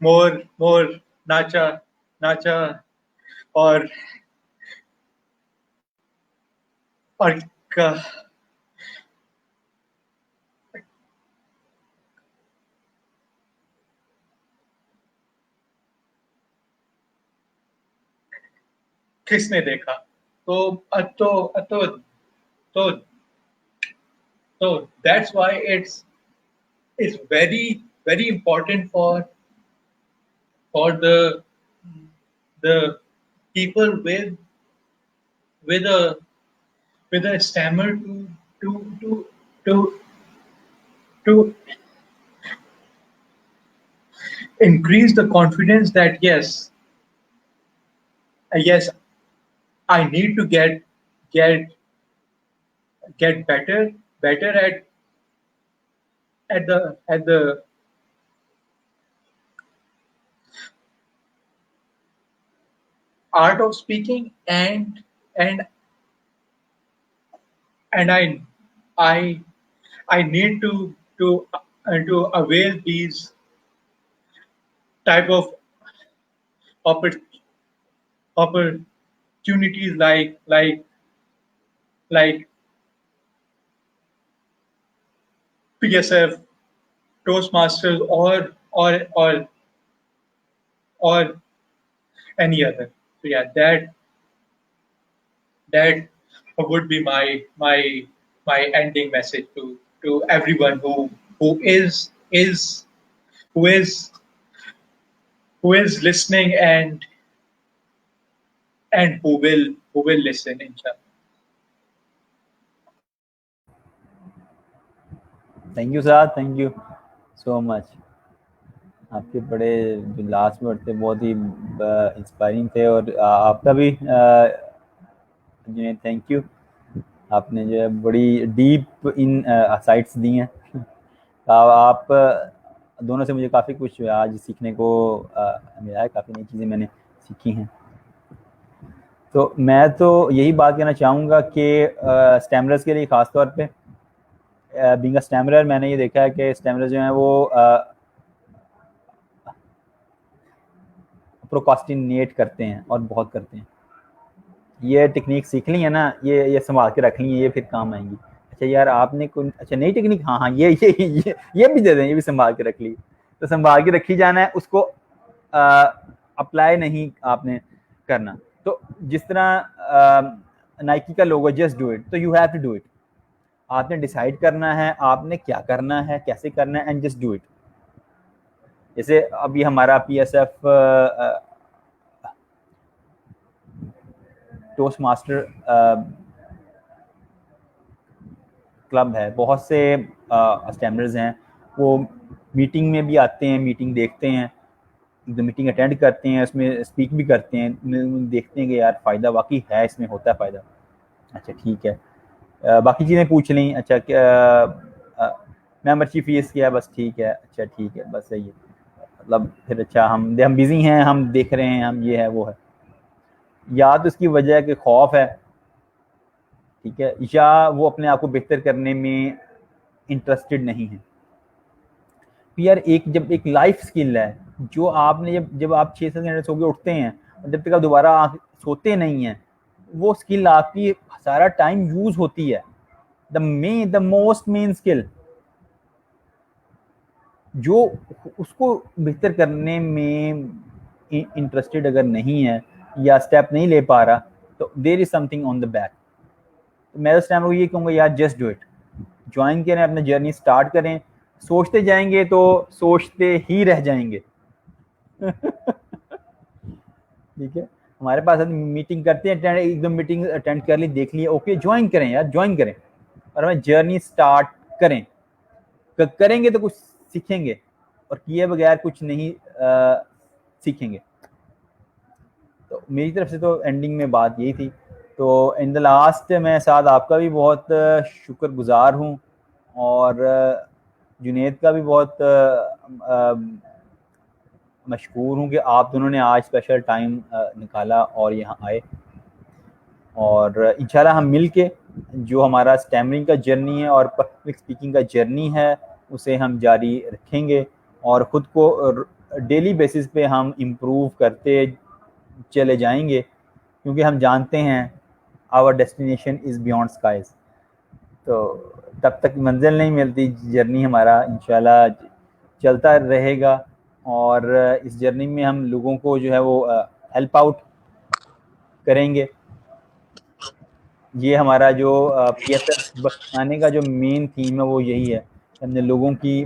मोर नाचा और का किसने देखा? तो that's why it's very important for the people with a stammer to increase the confidence that yes, I need to get better at the art of speaking, and I need to avail these type of opportunities like PSF, Toastmasters, or any other. So yeah, that would be my ending message to everyone who is listening and who will listen, inshallah. Thank you sir, thank you so much. आपके बड़े जो last word थे बहुत ही inspiring थे, और आपका भी thank you. आपने जो है बड़ी डीप इन साइट्स दी हैं। आप दोनों से मुझे काफ़ी कुछ आज सीखने को मिला है, काफ़ी नई चीज़ें मैंने सीखी हैं। तो मैं तो यही बात कहना चाहूँगा कि स्टैमरर्स के लिए ख़ास तौर पे बीइंग अ स्टैमरर मैंने ये देखा है कि स्टैमरर जो हैं वो प्रोकास्टिनेट करते हैं और बहुत करते हैं। ये टेक्निक सीख ली है ना, ये संभाल के रख ली है, ये फिर काम आएंगी। अच्छा यार आपने कोई अच्छा नई टेक्निक, हाँ ये भी दे दें, ये भी संभाल के रख ली। तो संभाल के रखी जाना है, उसको अप्लाई नहीं आपने करना। तो जिस तरह नाइकी का लोगो जस्ट डू इट, तो you have to do it. आपने डिसाइड करना है आपने क्या करना है, कैसे करना है, एंड जस्ट डू इट। जैसे अभी हमारा PSF टोस्ट मास्टर क्लब है, बहुत से स्टैंडर्ड्स हैं, वो मीटिंग में भी आते हैं, मीटिंग देखते हैं, मीटिंग अटेंड करते हैं, उसमें स्पीक भी करते हैं, देखते हैं कि यार फ़ायदा वाकई है, इसमें होता है फ़ायदा। अच्छा ठीक है, बाकी चीज़ें पूछ ली। अच्छा क्या मेम्बरशिप फीस क्या है? बस ठीक है, अच्छा ठीक है, बस सही है, मतलब फिर अच्छा हम बिज़ी हैं, हम देख रहे हैं, हम ये है वो है, या तो इसकी वजह कि खौफ है, ठीक है, या वो अपने आप को बेहतर करने में इंटरेस्टेड नहीं है। यार जब एक लाइफ स्किल है, जो आपने जब जब आप 6 से 7 घंटे सो के उठते हैं और जब तक आप दोबारा सोते नहीं हैं, वो स्किल आपकी सारा टाइम यूज होती है। द मोस्ट मेन स्किल, जो उसको बेहतर करने में इंटरेस्टेड अगर नहीं है या स्टेप नहीं ले पा रहा, तो there is something on the back. तो मैं उस टाइम को ये कहूँगा, यार जस्ट डू इट, ज्वाइन करें, अपना जर्नी स्टार्ट करें। सोचते जाएंगे तो सोचते ही रह जाएंगे। ठीक है, हमारे पास मीटिंग करते हैं, एकदम मीटिंग अटेंड कर ली, देख लिया, ओके ज्वाइन करें यार, ज्वाइन करें और हमें जर्नी स्टार्ट करें। करेंगे तो कुछ सीखेंगे, और किए बगैर कुछ नहीं सीखेंगे। तो मेरी तरफ से तो एंडिंग में बात यही थी। तो इन द लास्ट मैं साथ आपका भी बहुत शुक्रगुजार हूँ, और जुनेद का भी बहुत मशकूर हूँ कि आप दोनों ने आज स्पेशल टाइम निकाला और यहाँ आए, और इंशाल्लाह हम मिल के जो हमारा स्टैमरिंग का जर्नी है और पब्लिक स्पीकिंग का जर्नी है उसे हम जारी रखेंगे, और ख़ुद को डेली बेसिस पे हम इम्प्रूव करते चले जाएंगे, क्योंकि हम जानते हैं our destination is beyond skies. तो तब तक मंजिल नहीं मिलती, जर्नी हमारा इंशाल्लाह चलता रहेगा, और इस जर्नी में हम लोगों को जो है वो हेल्प आउट करेंगे। ये हमारा जो PSF आने का जो मेन थीम है वो यही है, हमने लोगों की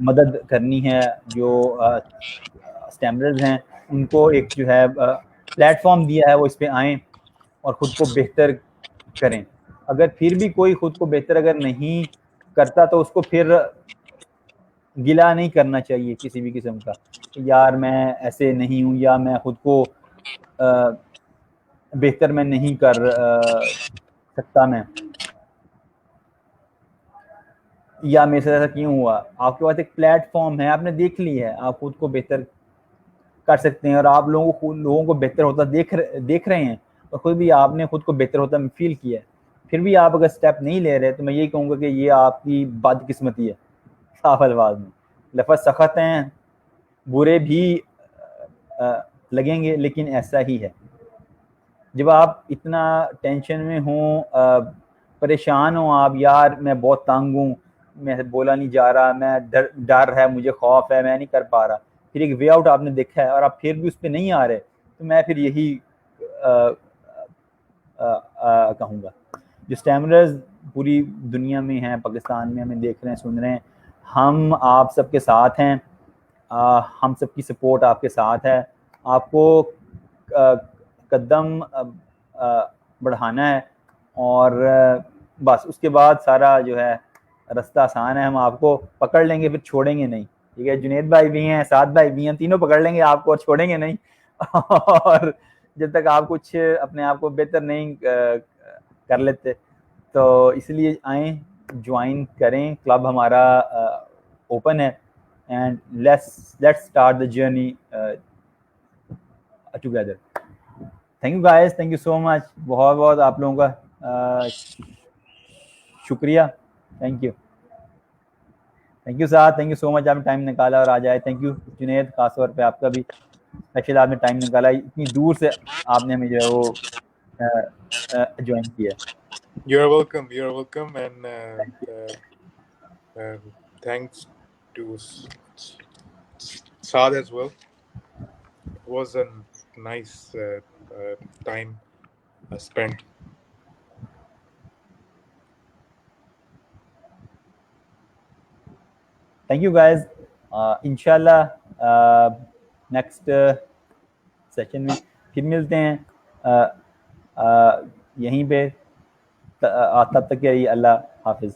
मदद करनी है, जो स्टैंडर्ड्स हैं उनको एक जो है प्लेटफॉर्म दिया है, वो इस पे आएँ और ख़ुद को बेहतर करें। अगर फिर भी कोई ख़ुद को बेहतर अगर नहीं करता, तो उसको फिर गिला नहीं करना चाहिए किसी भी किस्म का, यार मैं ऐसे नहीं हूँ, या मैं ख़ुद को बेहतर मैं नहीं कर सकता, मैं, या मेरे साथ ऐसा क्यों हुआ। आपके पास एक प्लेटफॉर्म है, आपने देख ली है, आप खुद को बेहतर कर सकते हैं, और आप लोगों को बेहतर होता देख रहे हैं, और खुद भी आपने खुद को बेहतर होता फील किया है, फिर भी आप अगर स्टेप नहीं ले रहे, तो मैं यही कहूँगा कि ये आपकी बदकिस्मती है। साफ अल्फाज में, लफ्ज़ सख्त हैं, बुरे भी लगेंगे, लेकिन ऐसा ही है। जब आप इतना टेंशन में हों, परेशान हो आप, यार मैं बहुत तंग हूँ, मैं बोला नहीं जा रहा, मैं डर है, मुझे खौफ है, मैं नहीं कर पा रहा, फिर एक वे आउट आपने देखा है और आप फिर भी उस पर नहीं आ रहे, तो मैं फिर यही कहूँगा, जो स्टैमरर्स पूरी दुनिया में हैं, पाकिस्तान में हमें देख रहे हैं, सुन रहे हैं, हम आप सबके साथ हैं, हम सबकी सपोर्ट आपके साथ है। आपको कदम बढ़ाना है, और बस उसके बाद सारा जो है रास्ता आसान है, हम आपको पकड़ लेंगे, फिर छोड़ेंगे नहीं। ठीक है, जुनेद भाई भी हैं, साद भाई भी हैं, तीनों पकड़ लेंगे आपको और छोड़ेंगे नहीं। और जब तक आप कुछ अपने आप को बेहतर नहीं कर लेते, तो इसलिए आएँ, ज्वाइन करें, क्लब हमारा ओपन है, and let's start the journey together. Thank you guys, thank you so much, बहुत बहुत आप लोगों का शुक्रिया। थैंक यू साहब, थैंक यू सो मच, आपने टाइम निकाला और आज आए। थैंक यू जुनेद, खासतौर पे आपका भी स्पेशल, आपने टाइम निकाला, इतनी दूर से आपने हमें जो है वो ज्वाइन किया। You're welcome, and thanks to Saad as well. It was a nice time spent. Thank you guys, इंशाल्लाह नेक्स्ट सेशन में फिर मिलते हैं। यहीं पे तब तक के लिए अल्लाह हाफिज़।